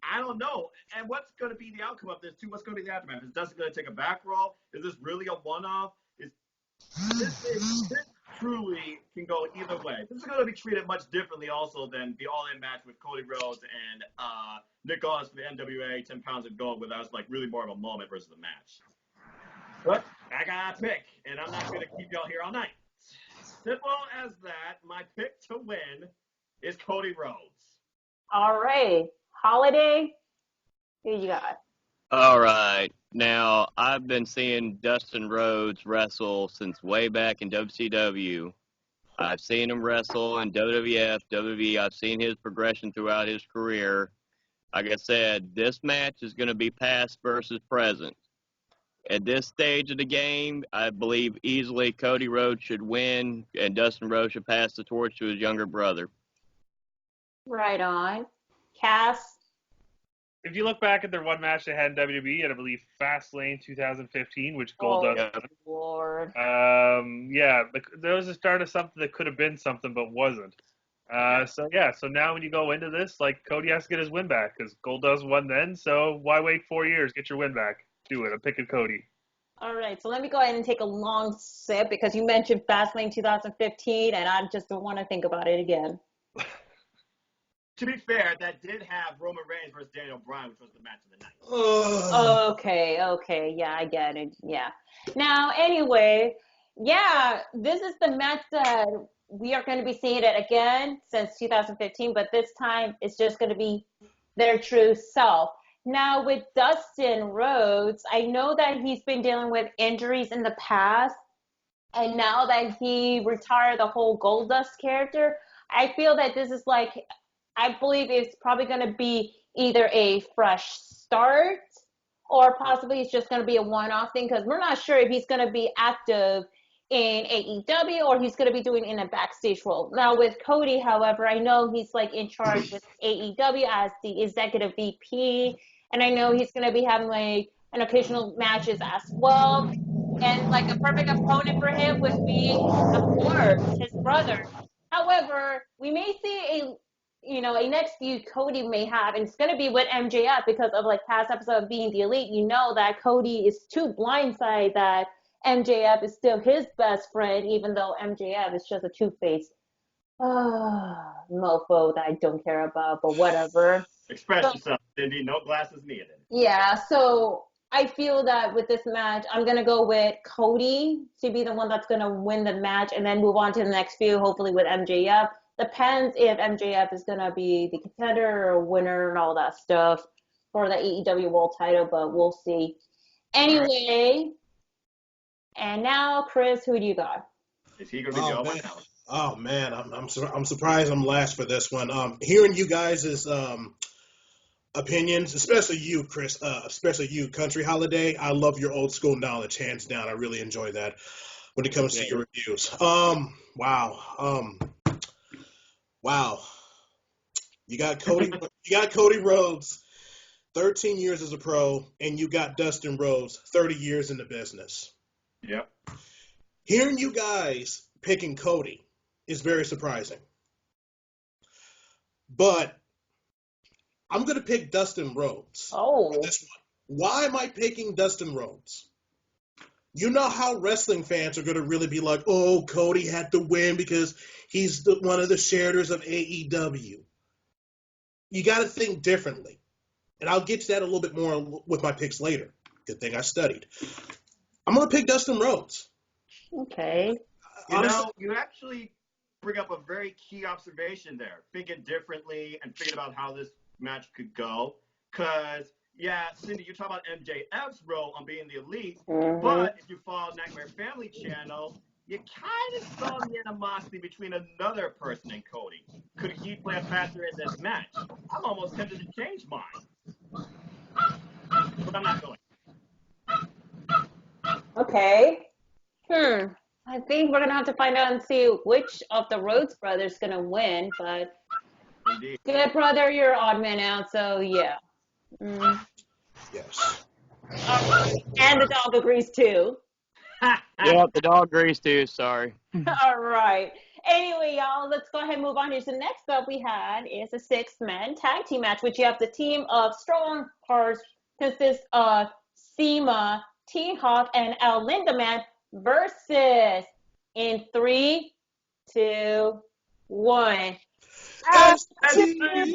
I don't know. And what's going to be the outcome of this, too? What's going to be the aftermath? Is Dustin going to take a back roll? Is this really a one-off? This truly can go either way. This is going to be treated much differently also than the all-in match with Cody Rhodes and Nick Aldis for the NWA 10 pounds of gold, where that was like really more of a moment versus a match. But I got a pick, and I'm not going to keep y'all here all night. Simple as that. My pick to win is Cody Rhodes. All right. Holiday, who you got? All right. Now, I've been seeing Dustin Rhodes wrestle since way back in WCW. I've seen him wrestle in WWF, WWE. I've seen his progression throughout his career. Like I said, this match is going to be past versus present. At this stage of the game, I believe easily Cody Rhodes should win, and Dustin Rhodes should pass the torch to his younger brother. Right on. Cass? If you look back at their one match they had in WWE, and I believe Fastlane 2015, which Goldust. Lord. There was a start of something that could have been something but wasn't. So now when you go into this, like, Cody has to get his win back because Goldust won then. So why wait 4 years? Get your win back. Do it. I'm picking Cody. All right, so let me go ahead and take a long sip because you mentioned Fastlane 2015, and I just don't want to think about it again. To be fair, that did have Roman Reigns versus Daniel Bryan, which was the match of the night. Okay. Yeah, I get it. Yeah. Now, anyway, this is the match that we are going to be seeing it again since 2015, but this time it's just going to be their true self. Now, with Dustin Rhodes, I know that he's been dealing with injuries in the past, and now that he retired the whole Goldust character, I feel that this is I believe it's probably going to be either a fresh start or possibly it's just going to be a one-off thing because we're not sure if he's going to be active in AEW or he's going to be doing in a backstage role. Now with Cody, however, I know he's in charge with AEW as the executive VP, and I know he's going to be having an occasional matches as well. And a perfect opponent for him would be, of course, his brother. However, we may see a next feud Cody may have, and it's going to be with MJF because of past episode of Being the Elite. You know that Cody is too blindsided that MJF is still his best friend, even though MJF is just a two-faced mofo that I don't care about, but whatever. Express yourself, Cindy. No glasses needed. Yeah, so I feel that with this match, I'm going to go with Cody to be the one that's going to win the match and then move on to the next feud, hopefully with MJF. Depends if MJF is going to be the contender or winner and all that stuff for the AEW World title, but we'll see. Anyway, and now, Chris, who do you got? Is he going to be the old one? Oh, man, I'm surprised I'm last for this one. Hearing you guys' opinions, especially you, Chris, especially you, Country Holiday, I love your old school knowledge, hands down. I really enjoy that when it comes to your reviews. Wow. You got Cody Rhodes, 13 years as a pro, and you got Dustin Rhodes, 30 years in the business. Yep. Hearing you guys picking Cody is very surprising. But I'm going to pick Dustin Rhodes for this one. Why am I picking Dustin Rhodes? You know how wrestling fans are going to really be like, oh, Cody had to win because he's one of the shareholders of AEW. You got to think differently. And I'll get to that a little bit more with my picks later. Good thing I studied. I'm going to pick Dustin Rhodes. Okay. You actually bring up a very key observation there. Thinking differently and thinking about how this match could go. Because, Cindy, you talk about MJF's role on Being the Elite, but if you follow Nightmare Family Channel, you kind of saw the animosity between another person and Cody. Could he play a factor in this match? I'm almost tempted to change mine. But I'm not going. Okay. I think we're going to have to find out and see which of the Rhodes brothers is going to win, but Indeed. good brother, you're odd man out, so yeah. Yes. And the dog agrees too. Yep, the dog agrees too, sorry. All right. Anyway, y'all, let's go ahead and move on here. So next up we had is a 6-man tag team match, which you have the team of Strong Hearts consists of Sema, T-Hawk, and El Lindaman versus in 3, 2, 1. SCU!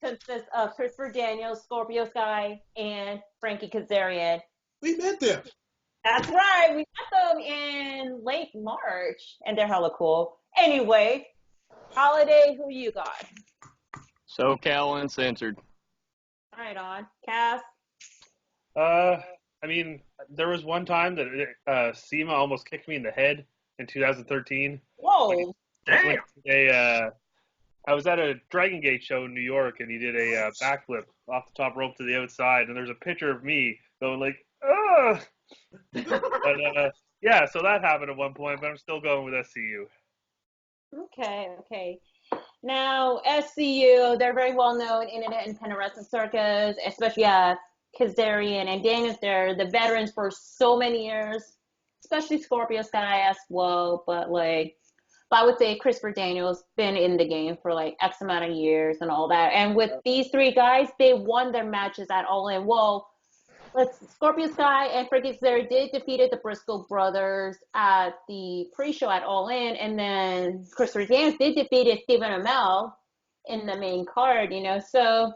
Consists of Christopher Daniels, Scorpio Sky, and Frankie Kazarian. We met them. That's right. We met them in late March, and they're hella cool. Anyway, Holiday, who you got? SoCal Uncensored. Right on. Cass? I mean, there was one time that Sema almost kicked me in the head in 2013. Whoa. Damn. I was at a Dragon Gate show in New York, and he did a backflip off the top rope to the outside, and there's a picture of me going like, ugh! But, yeah, so that happened at one point, but I'm still going with SCU. Okay. Now, SCU, they're very well known in the independent wrestling circus, especially Kazarian and Daniels. They're the veterans for so many years, especially Scorpio Sky as well. But I would say Christopher Daniels been in the game for like X amount of years and all that. And with these three guys, they won their matches at All In. Well, Scorpio Sky and Frankie Kazarian did defeated the Briscoe brothers at the pre-show at All In, and then Christopher Daniels did defeated Stephen Amell in the main card, so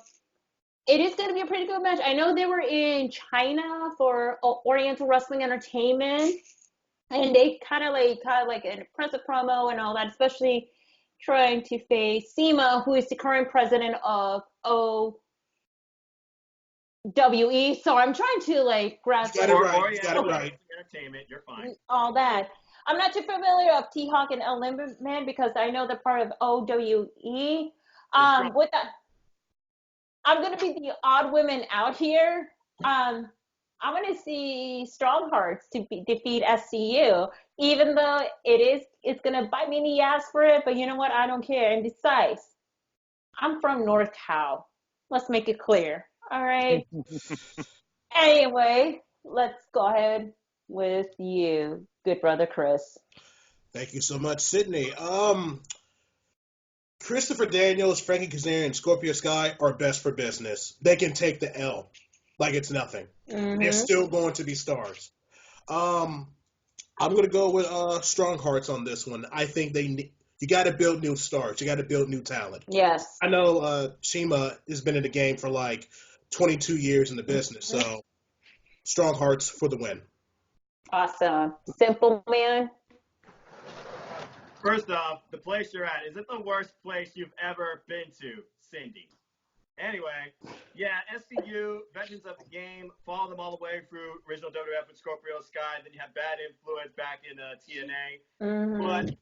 it is going to be a pretty good match. I know they were in China for Oriental Wrestling Entertainment, and they kind of like an impressive promo and all that, especially trying to face Sema, who is the current president of OWE. So I'm trying to grasp You got it right. Entertainment, you're fine. all that. I'm not too familiar with T-Hawk and El Lindaman because I know they're part of OWE. With that, I'm going to be the odd women out here. I'm going to see Strong Hearts to defeat SCU, even though it's going to bite me in the ass for it. But you know what? I don't care. And besides, I'm from North Cal. Let's make it clear. All right. Anyway, let's go ahead with you, good brother Chris. Thank you so much, Sydney. Christopher Daniels, Frankie Kazarian, and Scorpio Sky are best for business. They can take the L like it's nothing. Mm-hmm. They're still going to be stars. I'm going to go with Strong Hearts on this one. I think you got to build new stars. You got to build new talent. Yes. I know Shima has been in the game for 22 years in the business, so Strong Hearts for the win. Awesome. Simple Man. First off, the place you're at, is it the worst place you've ever been to, Cindy? Anyway, yeah, SCU, veterans of the game, follow them all the way through original WWF with Scorpio Sky, then you have Bad Influence back in TNA. Mm-hmm. But,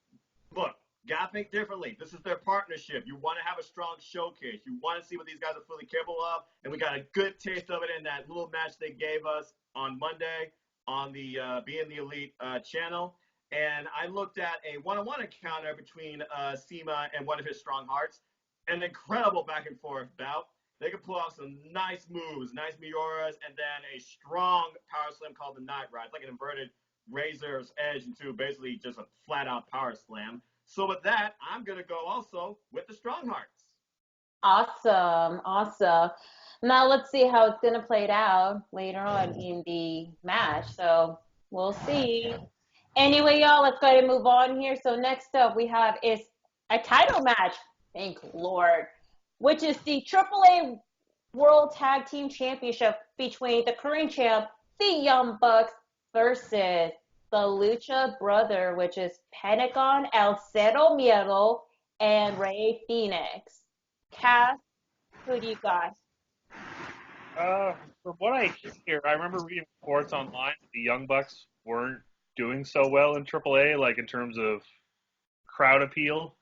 look, gotta think differently. This is their partnership. You want to have a strong showcase. You want to see what these guys are fully capable of, and we got a good taste of it in that little match they gave us on Monday on the Being the Elite channel. And I looked at a one-on-one encounter between Sema and one of his Strong Hearts. An incredible back and forth bout. They could pull off some nice moves, nice Mioras, and then a strong power slam called the Night Ride. It's like an inverted razor's edge into basically just a flat-out power slam. So with that, I'm going to go also with the Strong Hearts. Awesome. Now let's see how it's going to play out later on in the match. So we'll see. Anyway, y'all, let's go ahead and move on here. So next up we have is a title match. Thank Lord. Which is the AAA World Tag Team Championship between the current champ, the Young Bucks, versus the Lucha Brother, which is Pentagon, El Cero Miedo, and Rey Fenix. Cass, who do you got? From what I hear, I remember reading reports online that the Young Bucks weren't doing so well in AAA, in terms of crowd appeal.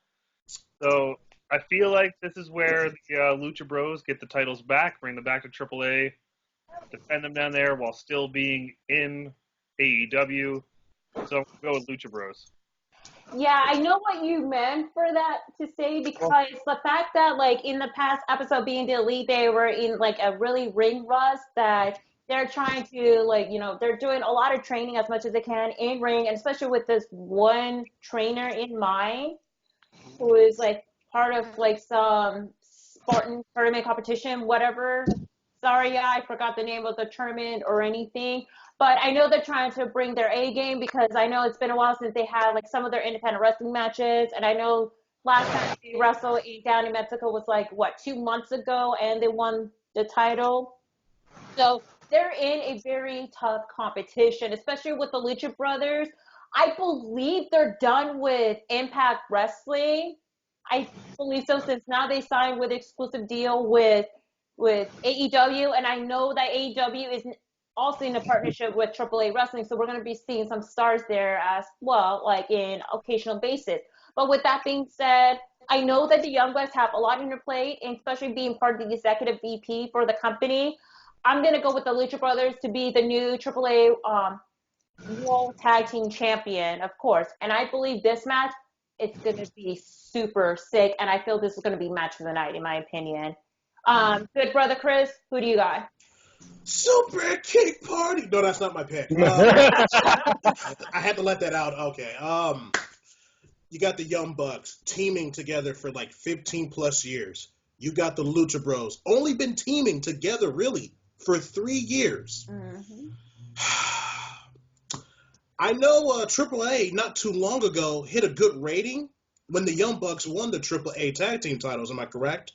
So I feel like this is where the Lucha Bros get the titles back, bring them back to AAA, defend them down there while still being in AEW. So I'm going to go with Lucha Bros. Yeah, I know what you meant for that to say, because the fact that in the past episode Being the Elite, they were in a really ring rust that they're trying to, like, they're doing a lot of training as much as they can in ring, and especially with this one trainer in mind who is like part of like some Spartan tournament competition, whatever. Sorry, I forgot the name of the tournament or anything. But I know they're trying to bring their A game, because I know it's been a while since they had like some of their independent wrestling matches. And I know last time they wrestled down in Mexico was like, what, 2 months ago, and they won the title. So they're in a very tough competition, especially with the Lucha Brothers. I believe they're done with Impact Wrestling. I believe so, since now they signed with exclusive deal with AEW, and I know that AEW is also in a partnership with AAA Wrestling, so we're going to be seeing some stars there as well, like in occasional basis. But with that being said, I know that the Young Bucks have a lot on their plate, and especially being part of the executive VP for the company. I'm going to go with the Lucha Brothers to be the new AAA World Tag Team Champion, of course. And I believe this match, it's going to be super sick, and I feel this is going to be match of the night, in my opinion. Good brother Chris, who do you got? Super Kick Party. No, that's not my pick. I had to let that out. Okay. You got the Young Bucks teaming together for like 15 plus years. You got the Lucha Bros, only been teaming together really for 3 years. Mm-hmm. I know AAA not too long ago hit a good rating when the Young Bucks won the AAA tag team titles. Am I correct?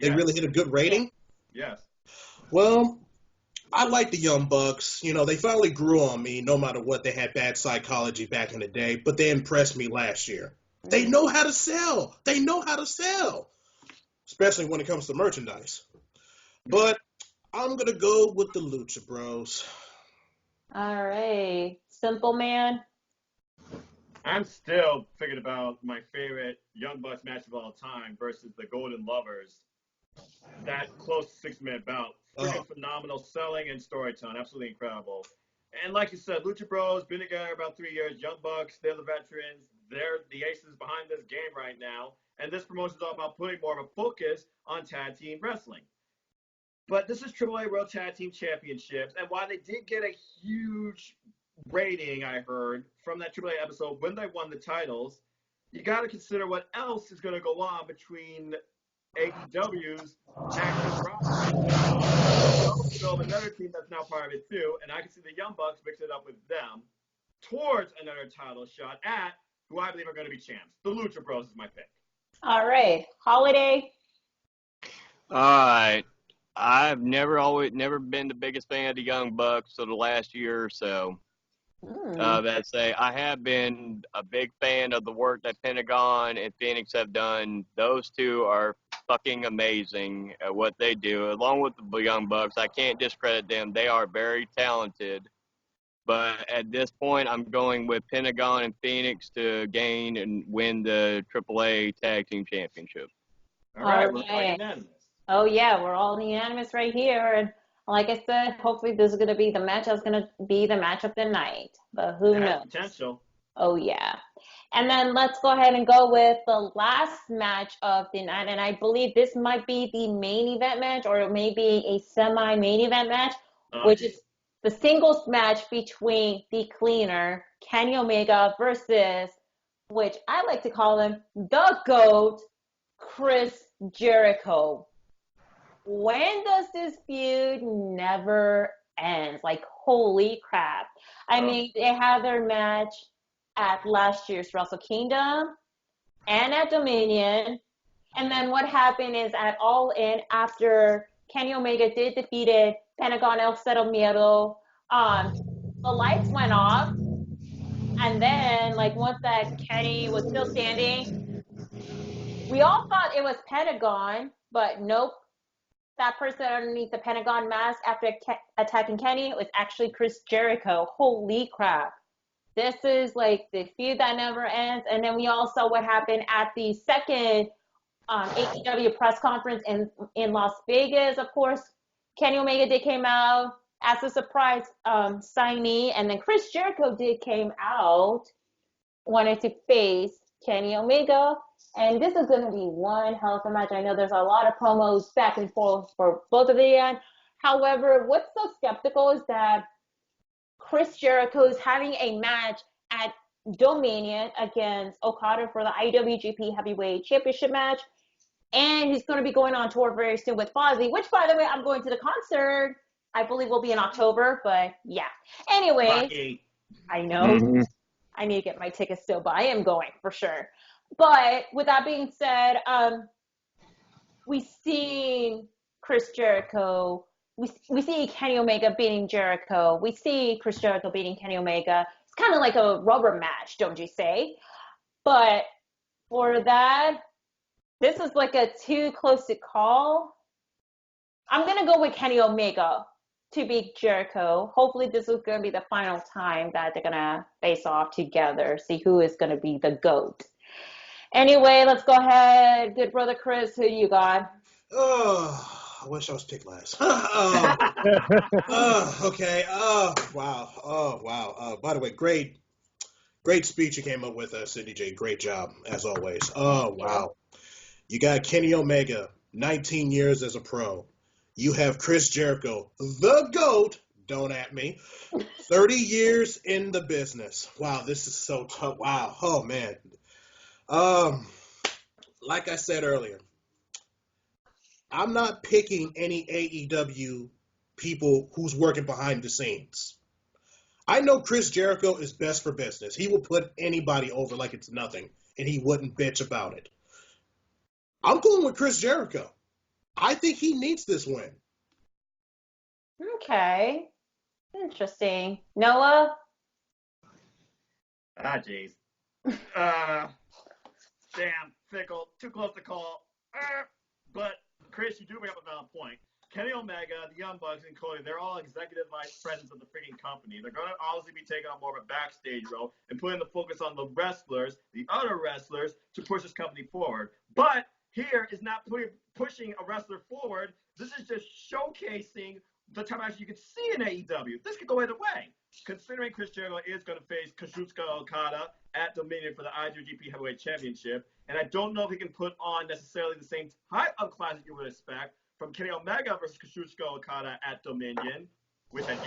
They really hit a good rating? Yes. Well, I like the Young Bucks. They finally grew on me. No matter what, they had bad psychology back in the day, but they impressed me last year. They know how to sell. Especially when it comes to merchandise. But I'm going to go with the Lucha Bros. All right. Simple Man. I'm still thinking about my favorite Young Bucks match of all time versus the Golden Lovers. That close to 6-minute bout. Freaking phenomenal selling and storytelling. Absolutely incredible. And like you said, Lucha Bros, been together about 3 years. Young Bucks, they're the veterans. They're the aces behind this game right now. And this promotion is all about putting more of a focus on tag team wrestling. But this is AAA World Tag Team Championships. And while they did get a huge rating, I heard, from that AAA episode when they won the titles, you got to consider what else is going to go on between AEW's active roster. Also, another team that's now part of it too, and I can see the Young Bucks mix it up with them towards another title shot at who I believe are going to be champs. The Lucha Bros is my pick. All right. Holiday. All right. I've never been the biggest fan of the Young Bucks for the last year or so. I have been a big fan of the work that Pentagon and Phoenix have done. Those two are fucking amazing at what they do, along with the Young Bucks. I can't discredit them. They are very talented. But at this point, I'm going with Pentagon and Phoenix to gain and win the AAA Tag Team Championship. All right. We're all unanimous. Oh, yeah, we're all unanimous right here. And like I said, hopefully this is going to be the match that's going to be the match of the night. But who knows? Potential. Oh, yeah. And then let's go ahead and go with the last match of the night. And I believe this might be the main event match, or maybe a semi-main event match, which is the singles match between the Cleaner, Kenny Omega, versus, which I like to call him, the GOAT, Chris Jericho. When does this feud never ends? Like, holy crap. I mean, they had their match at last year's Wrestle Kingdom and at Dominion. And then what happened is at All In, after Kenny Omega did defeated Pentagon El Cero Miedo, the lights went off. And then, like, once that Kenny was still standing, we all thought it was Pentagon, but nope. That person underneath the Pentagon mask after attacking Kenny was actually Chris Jericho. Holy crap. This is like the feud that never ends. And then we all saw what happened at the second AEW press conference in Las Vegas. Of course, Kenny Omega did came out as a surprise signee. And then Chris Jericho did came out, wanted to face Kenny Omega. And this is going to be one hell of a match. I know there's a lot of promos back and forth for both of them. However, what's so skeptical is that Chris Jericho is having a match at Dominion against Okada for the IWGP Heavyweight Championship match. And he's going to be going on tour very soon with Fozzy, which, by the way, I'm going to the concert. I believe will be in October, but yeah. Anyway, Rocky. I know. I need to get my tickets still, but I am going for sure. But with that being said, we see Chris Jericho. We see Kenny Omega beating Jericho. We see Chris Jericho beating Kenny Omega. It's kind of like a rubber match, don't you say? But for that, this is like a too close to call. I'm going to go with Kenny Omega to beat Jericho. Hopefully this is going to be the final time that they're going to face off together, see who is going to be the GOAT. Anyway, let's go ahead. Good brother Chris, who do you got? Oh, I wish I was picked last. Okay. Wow. Oh, wow. By the way, great speech you came up with, Cindy J. Great job, as always. Oh, wow. You got Kenny Omega, 19 years as a pro. You have Chris Jericho, the GOAT, don't at me, 30 years in the business. Wow, this is so tough. Wow. Oh, man. Like I said earlier, I'm not picking any AEW people who's working behind the scenes. I know Chris Jericho is best for business. He will put anybody over like it's nothing, and he wouldn't bitch about it. I'm going with Chris Jericho. I think he needs this win. Okay. Interesting. Noah? Jeez. Damn, fickle. Too close to call. But, Chris, you do bring up a valid point. Kenny Omega, the Young Bucks, and Cody, they're all executive vice presidents of the freaking company. They're going to obviously be taking on more of a backstage role and putting the focus on the wrestlers, the other wrestlers, to push this company forward. But here is not pushing a wrestler forward. This is just showcasing the type of action you can see in AEW. This could go either way. Considering Chris Jericho is going to face Kazuchika Okada at Dominion for the IWGP Heavyweight Championship, and I don't know if he can put on necessarily the same type of class that you would expect from Kenny Omega versus Kazuchika Okada at Dominion, which had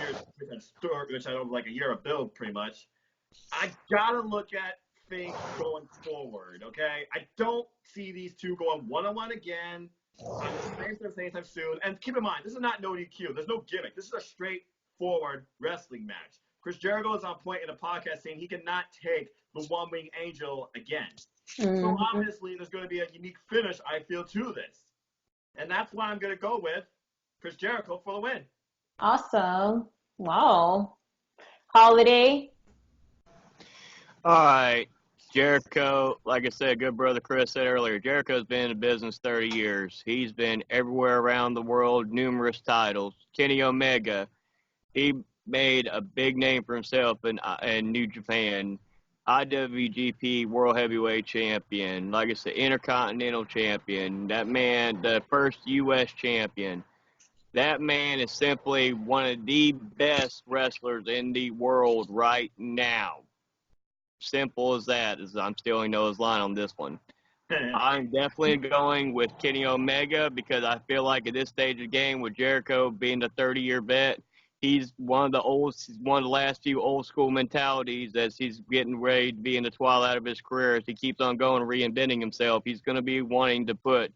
over like a year of build pretty much. I gotta look at things going forward, okay? I don't see these two going one-on-one again on the same time soon. And keep in mind, this is not NoDQ. There's no gimmick. This is a straightforward wrestling match. Chris Jericho is on point in a podcast saying he cannot take the one-wing angel again. Mm-hmm. So obviously there's going to be a unique finish, I feel, to this. And that's why I'm going to go with Chris Jericho for the win. Awesome. Wow. Holiday? All right. Jericho, like I said, good brother Chris said earlier, Jericho's been in the business 30 years. He's been everywhere around the world, numerous titles. Kenny Omega, he made a big name for himself in New Japan. IWGP World Heavyweight Champion, like I said, Intercontinental Champion. That man, the first U.S. champion. That man is simply one of the best wrestlers in the world right now. Simple as that, as I'm stealing Noah's line on this one. I'm definitely going with Kenny Omega because I feel like at this stage of the game, with Jericho being the 30-year vet, he's one of the last few old school mentalities as he's getting ready to be in the twilight of his career. As he keeps on going, reinventing himself, he's going to be wanting to put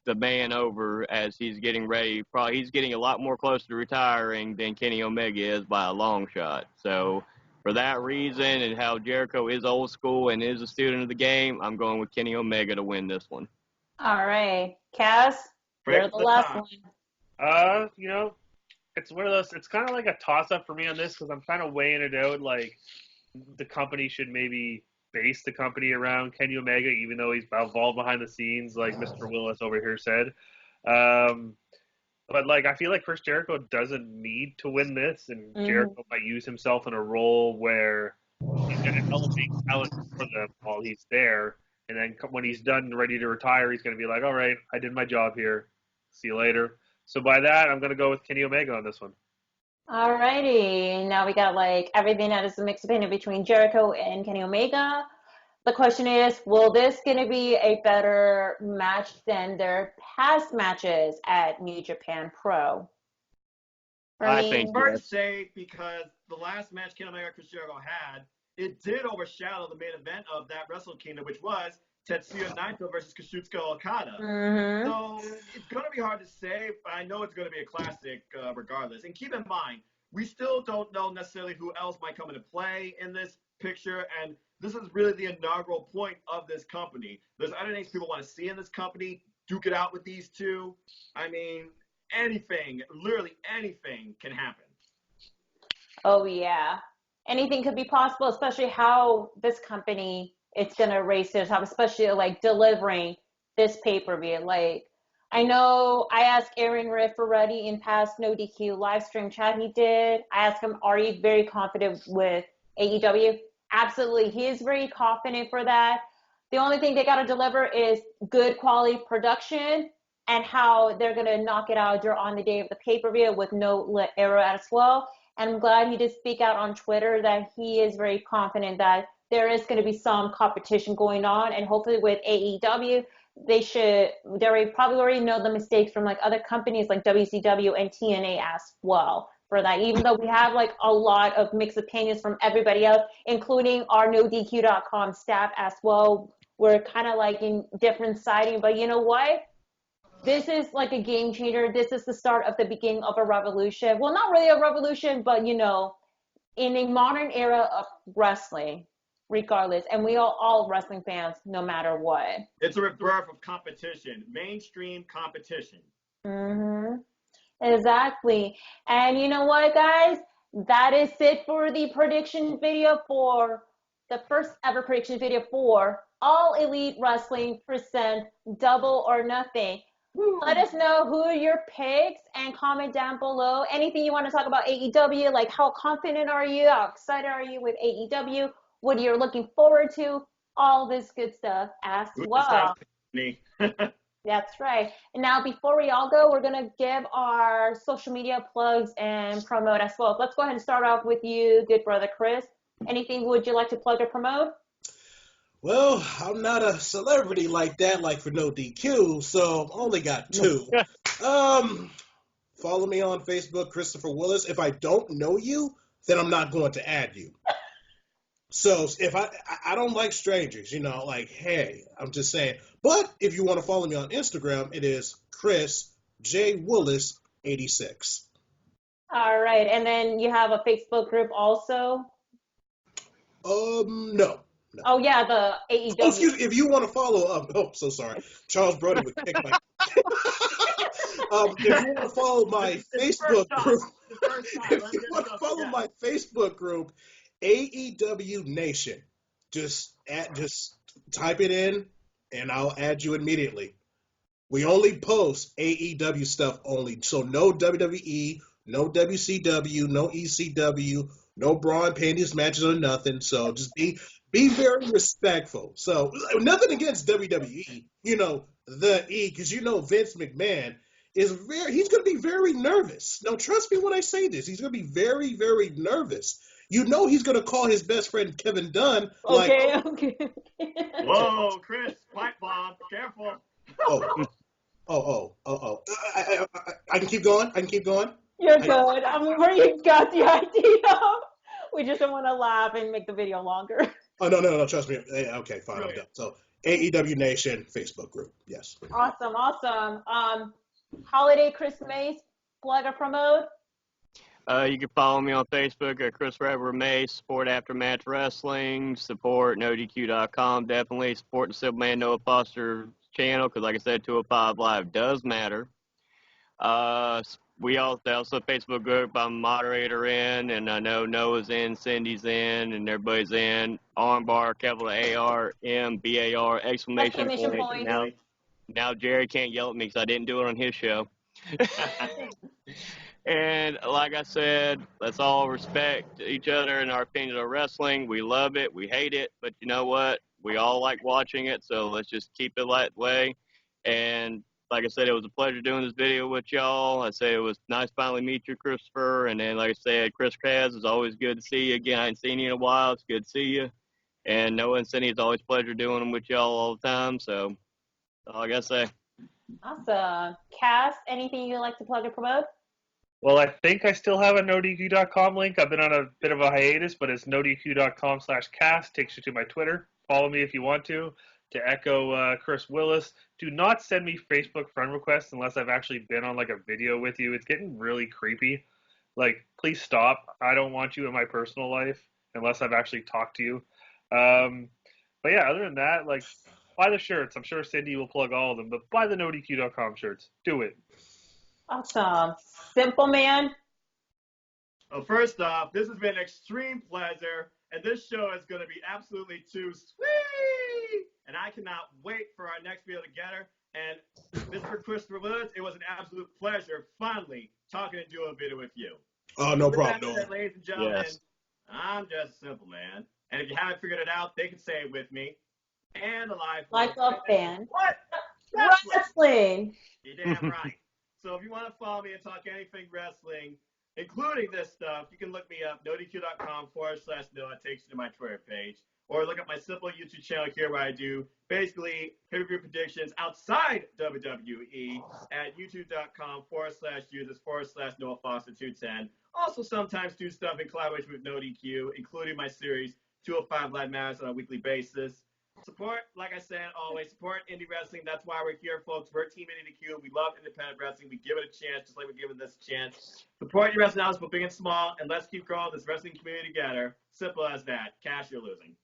the man over as he's getting ready. Probably he's getting a lot more close to retiring than Kenny Omega is by a long shot. So for that reason and how Jericho is old school and is a student of the game, I'm going with Kenny Omega to win this one. All right. Cass, you're the last one. It's one of those, it's kind of like a toss-up for me on this because I'm kind of weighing it out. Like, the company should maybe base the company around Kenny Omega, even though he's involved behind the scenes, like Mr. Willis over here said. But, like, I feel like Chris Jericho doesn't need to win this, and Jericho might use himself in a role where he's going to elevate talent for them while he's there. And then when he's done, ready to retire, he's going to be like, all right, I did my job here. See you later. So by that, I'm going to go with Kenny Omega on this one. All righty. Now we got like everything that is a mixed opinion between Jericho and Kenny Omega. The question is, will this going to be a better match than their past matches at New Japan Pro? For I me, think Hard to yes. say because the last match Kenny Omega Chris Jericho had, it did overshadow the main event of that Wrestle Kingdom, which was Tetsuya Naito versus Kazuchika Okada. mm-hmm. So it's going to be hard to say, but I know it's going to be a classic regardless. And keep in mind, we still don't know necessarily who else might come into play in this picture, and this is really the inaugural point of this company. There's other names people want to see in this company. Duke it out with these two. I mean, anything, literally anything can happen. Oh yeah, anything could be possible, especially how this company it's gonna raise their top, especially like delivering this pay-per-view. Like I know I asked Aaron Riff already in past No DQ live stream chat he did. I asked him, are you very confident with AEW? Absolutely, he is very confident for that. The only thing they gotta deliver is good quality production and how they're gonna knock it out on the day of the pay-per-view with no error as well. And I'm glad he did speak out on Twitter that he is very confident that there is going to be some competition going on, and hopefully with AEW, they probably already know the mistakes from like other companies like WCW and TNA as well for that. Even though we have like a lot of mixed opinions from everybody else, including our NoDQ.com staff as well, we're kind of like in different siding. But you know what? This is like a game changer. This is the start of the beginning of a revolution. Well, not really a revolution, but in a modern era of wrestling, regardless, and we are all wrestling fans, no matter what. It's a rebirth of competition, mainstream competition. Mm-hmm. Exactly. And you know what, guys? That is it for the prediction video for the first ever prediction video for All Elite Wrestling present Double or Nothing. Let us know who are your picks and comment down below. Anything you want to talk about AEW, like how confident are you? How excited are you with AEW? What you're looking forward to? All this good stuff as well. That's right. And now before we all go, we're going to give our social media plugs and promote as well. Let's go ahead and start off with you, good brother Chris. Anything would you like to plug or promote? Well, I'm not a celebrity like that, like for No DQ, so I only got two. Follow me on Facebook, Christopher Willis. If I don't know you, then I'm not going to add you. So if I don't like strangers, like, hey, I'm just saying. But if you want to follow me on Instagram, it is Chris J. Willis 86. All right. And then you have a Facebook group also? No. Oh, yeah, the AEW. Oh, excuse me. If you want to follow, so sorry. Charles Brody would kick my. If you want to follow my Facebook group, my Facebook group, AEW Nation, just type it in, and I'll add you immediately. We only post AEW stuff only, so no WWE, no WCW, no ECW, no bra and panties matches or nothing. So just be very respectful. So nothing against WWE, the E, because Vince McMahon he's going to be very nervous. Now, trust me when I say this. He's going to be very, very nervous. He's going to call his best friend Kevin Dunn. Okay. Whoa, Chris, pipe bomb, careful. I can keep going. You're good. I mean, where you got the idea. We just don't want to laugh and make the video longer. Oh, no, trust me. Okay, fine, I'm done. So, AEW Nation Facebook group, yes. Awesome. Holiday Christmas, plug or promote? You can follow me on Facebook at Chris Rapper May, support Aftermatch Wrestling, support NoDQ.com, definitely support the Superman Noah Foster channel, because like I said, 205 Live does matter. We also Facebook group I'm moderator in, and I know Noah's in, Cindy's in, and everybody's in. Armbar, capital ARMBAR, exclamation point. Now Jerry can't yell at me because I didn't do it on his show. And like I said, let's all respect each other and our opinion of wrestling. We love it, we hate it, but you know what? We all like watching it, so let's just keep it that way. And like I said, it was a pleasure doing this video with y'all. I say it was nice to finally meet you, Christopher. And then, like I said, Chris Kaz, it's always good to see you again. I haven't seen you in a while. It's good to see you. And Noah and Cindy, it's always a pleasure doing them with y'all all the time. So that's all I got to say. Awesome. Cass, anything you'd like to plug or promote? Well, I think I still have a NoDQ.com link. I've been on a bit of a hiatus, but it's NoDQ.com/cast. Takes you to my Twitter. Follow me if you want to. To echo Chris Willis, do not send me Facebook friend requests unless I've actually been on like a video with you. It's getting really creepy. Like, please stop. I don't want you in my personal life unless I've actually talked to you. But yeah, other than that, like, buy the shirts. I'm sure Cindy will plug all of them, but buy the NoDQ.com shirts. Do it. Awesome. Simple Man. Well, first off, this has been an extreme pleasure, and this show is going to be absolutely too sweet. And I cannot wait for our next video together. And Mr. Christopher Woods, it was an absolute pleasure finally talking and doing a video with you. Oh, no With problem, that Noah. said, ladies and gentlemen, Yes. I'm just a simple man. And if you haven't figured it out, they can say it with me. And a life Like a fan. What? That's right. Wrestling. You're damn right. So if you want to follow me and talk anything wrestling, including this stuff, you can look me up, nodq.com/Noah. Takes you to my Twitter page. Or look at my simple YouTube channel here where I do basically pay-per-view predictions outside WWE at youtube.com/users/Noah Foster 210. Also sometimes do stuff in collaboration with NoDQ, including my series 205 Live Matters on a weekly basis. Support, like I said, always support indie wrestling. That's why we're here, folks. We're Team NoDQ. We love independent wrestling. We give it a chance, just like we're giving this a chance. Support your wrestling houses, both big and small, and let's keep growing this wrestling community together. Simple as that. Cash, you're losing.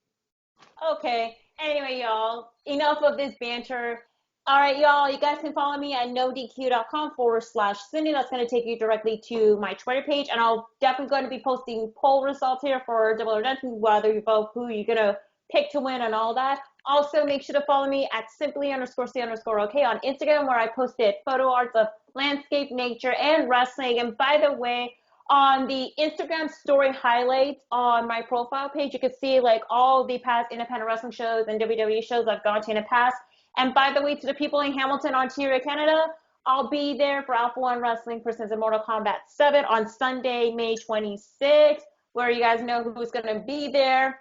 Okay. Anyway, y'all, enough of this banter. All right, y'all, you guys can follow me at nodq.com/Cindy. That's going to take you directly to my Twitter page, and I'll definitely going to be posting poll results here for Double or Nothing, whether you vote who you're going to pick to win and all that. Also, make sure to follow me at simply_C_OK on Instagram, where I posted photo arts of landscape, nature, and wrestling. And by the way, on the Instagram story highlights on my profile page, you can see like all the past independent wrestling shows and WWE shows I've gone to in the past. And by the way, to the people in Hamilton, Ontario, Canada, I'll be there for Alpha One Wrestling Presents Mortal Kombat 7 on Sunday, May 26th, where you guys know who's going to be there.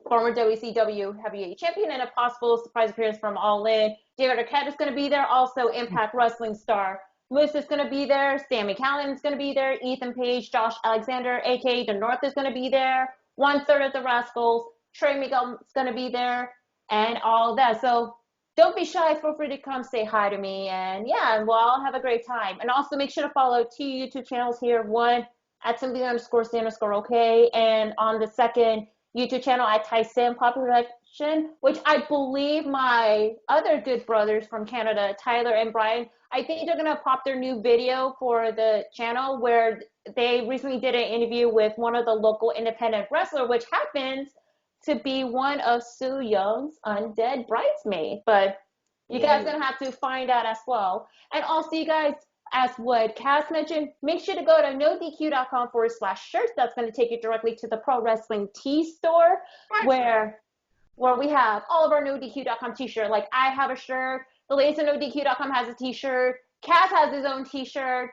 Former WCW Heavyweight Champion and a possible surprise appearance from All In. David Arquette is going to be there. Also, Impact Wrestling star Moose is going to be there. Sammy Callan is going to be there. Ethan Page, Josh Alexander, a.k.a. The North, is going to be there. 1/3 of the Rascals. Trey Miguel is going to be there. And all that. So don't be shy. Feel free to come say hi to me. And yeah, well, I'll have a great time. And also make sure to follow 2 YouTube channels here. One at simply_C_OK. And on the second YouTube channel at Tyson Population, which I believe my other good brothers from Canada, Tyler and Brian, I think they're going to pop their new video for the channel where they recently did an interview with one of the local independent wrestler, which happens to be one of Sue Young's undead bridesmaids. But you guys are going to have to find out as well. And also, you guys, as what Cass mentioned, make sure to go to nodq.com/shirts. That's going to take you directly to the Pro Wrestling Tee store, where we have all of our nodq.com t-shirt. Like, I have a shirt. The ladies at nodq.com has a t-shirt. Cass has his own t-shirt.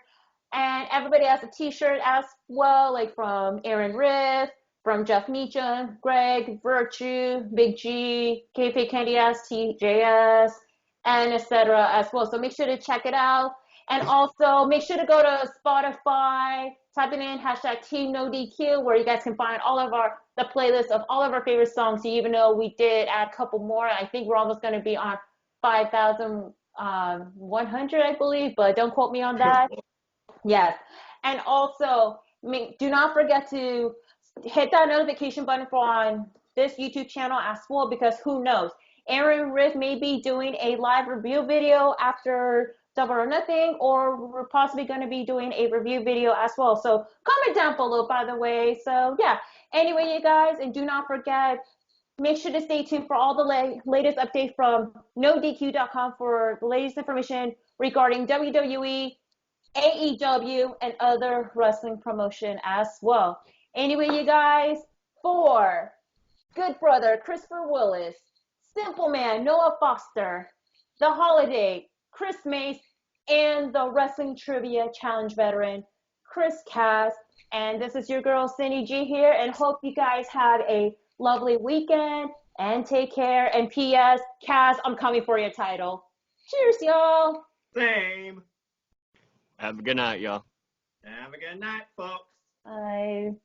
And everybody has a t-shirt as well, like from Aaron Riff, from Jeff Meacham, Greg, Virtue, Big G, KP Candy S, TJS, and etc. as well. So make sure to check it out. And also, make sure to go to Spotify, type it in, #Team NoDQ, where you guys can find all of the playlist of all of our favorite songs. So even though we did add a couple more, I think we're almost going to be on 5,100, I believe, but don't quote me on that. Yes. And also, do not forget to hit that notification button on this YouTube channel as well, because who knows? Aaron Riff may be doing a live review video after Double or Nothing, or we're possibly going to be doing a review video as well. So comment down below, by the way. So yeah, anyway, you guys, and do not forget, make sure to stay tuned for all the latest updates from NoDQ.com for the latest information regarding WWE, AEW, and other wrestling promotion as well. Anyway, you guys, for good brother Christopher Willis, Simple Man Noah Foster, The Holiday Chris Mace, and the Wrestling Trivia Challenge veteran Chris Cass. And this is your girl Cindy G here, and hope you guys have a lovely weekend and take care. And P.S. Cass, I'm coming for your title. Cheers, y'all. Same. Have a good night, y'all. Have a good night, folks. Bye.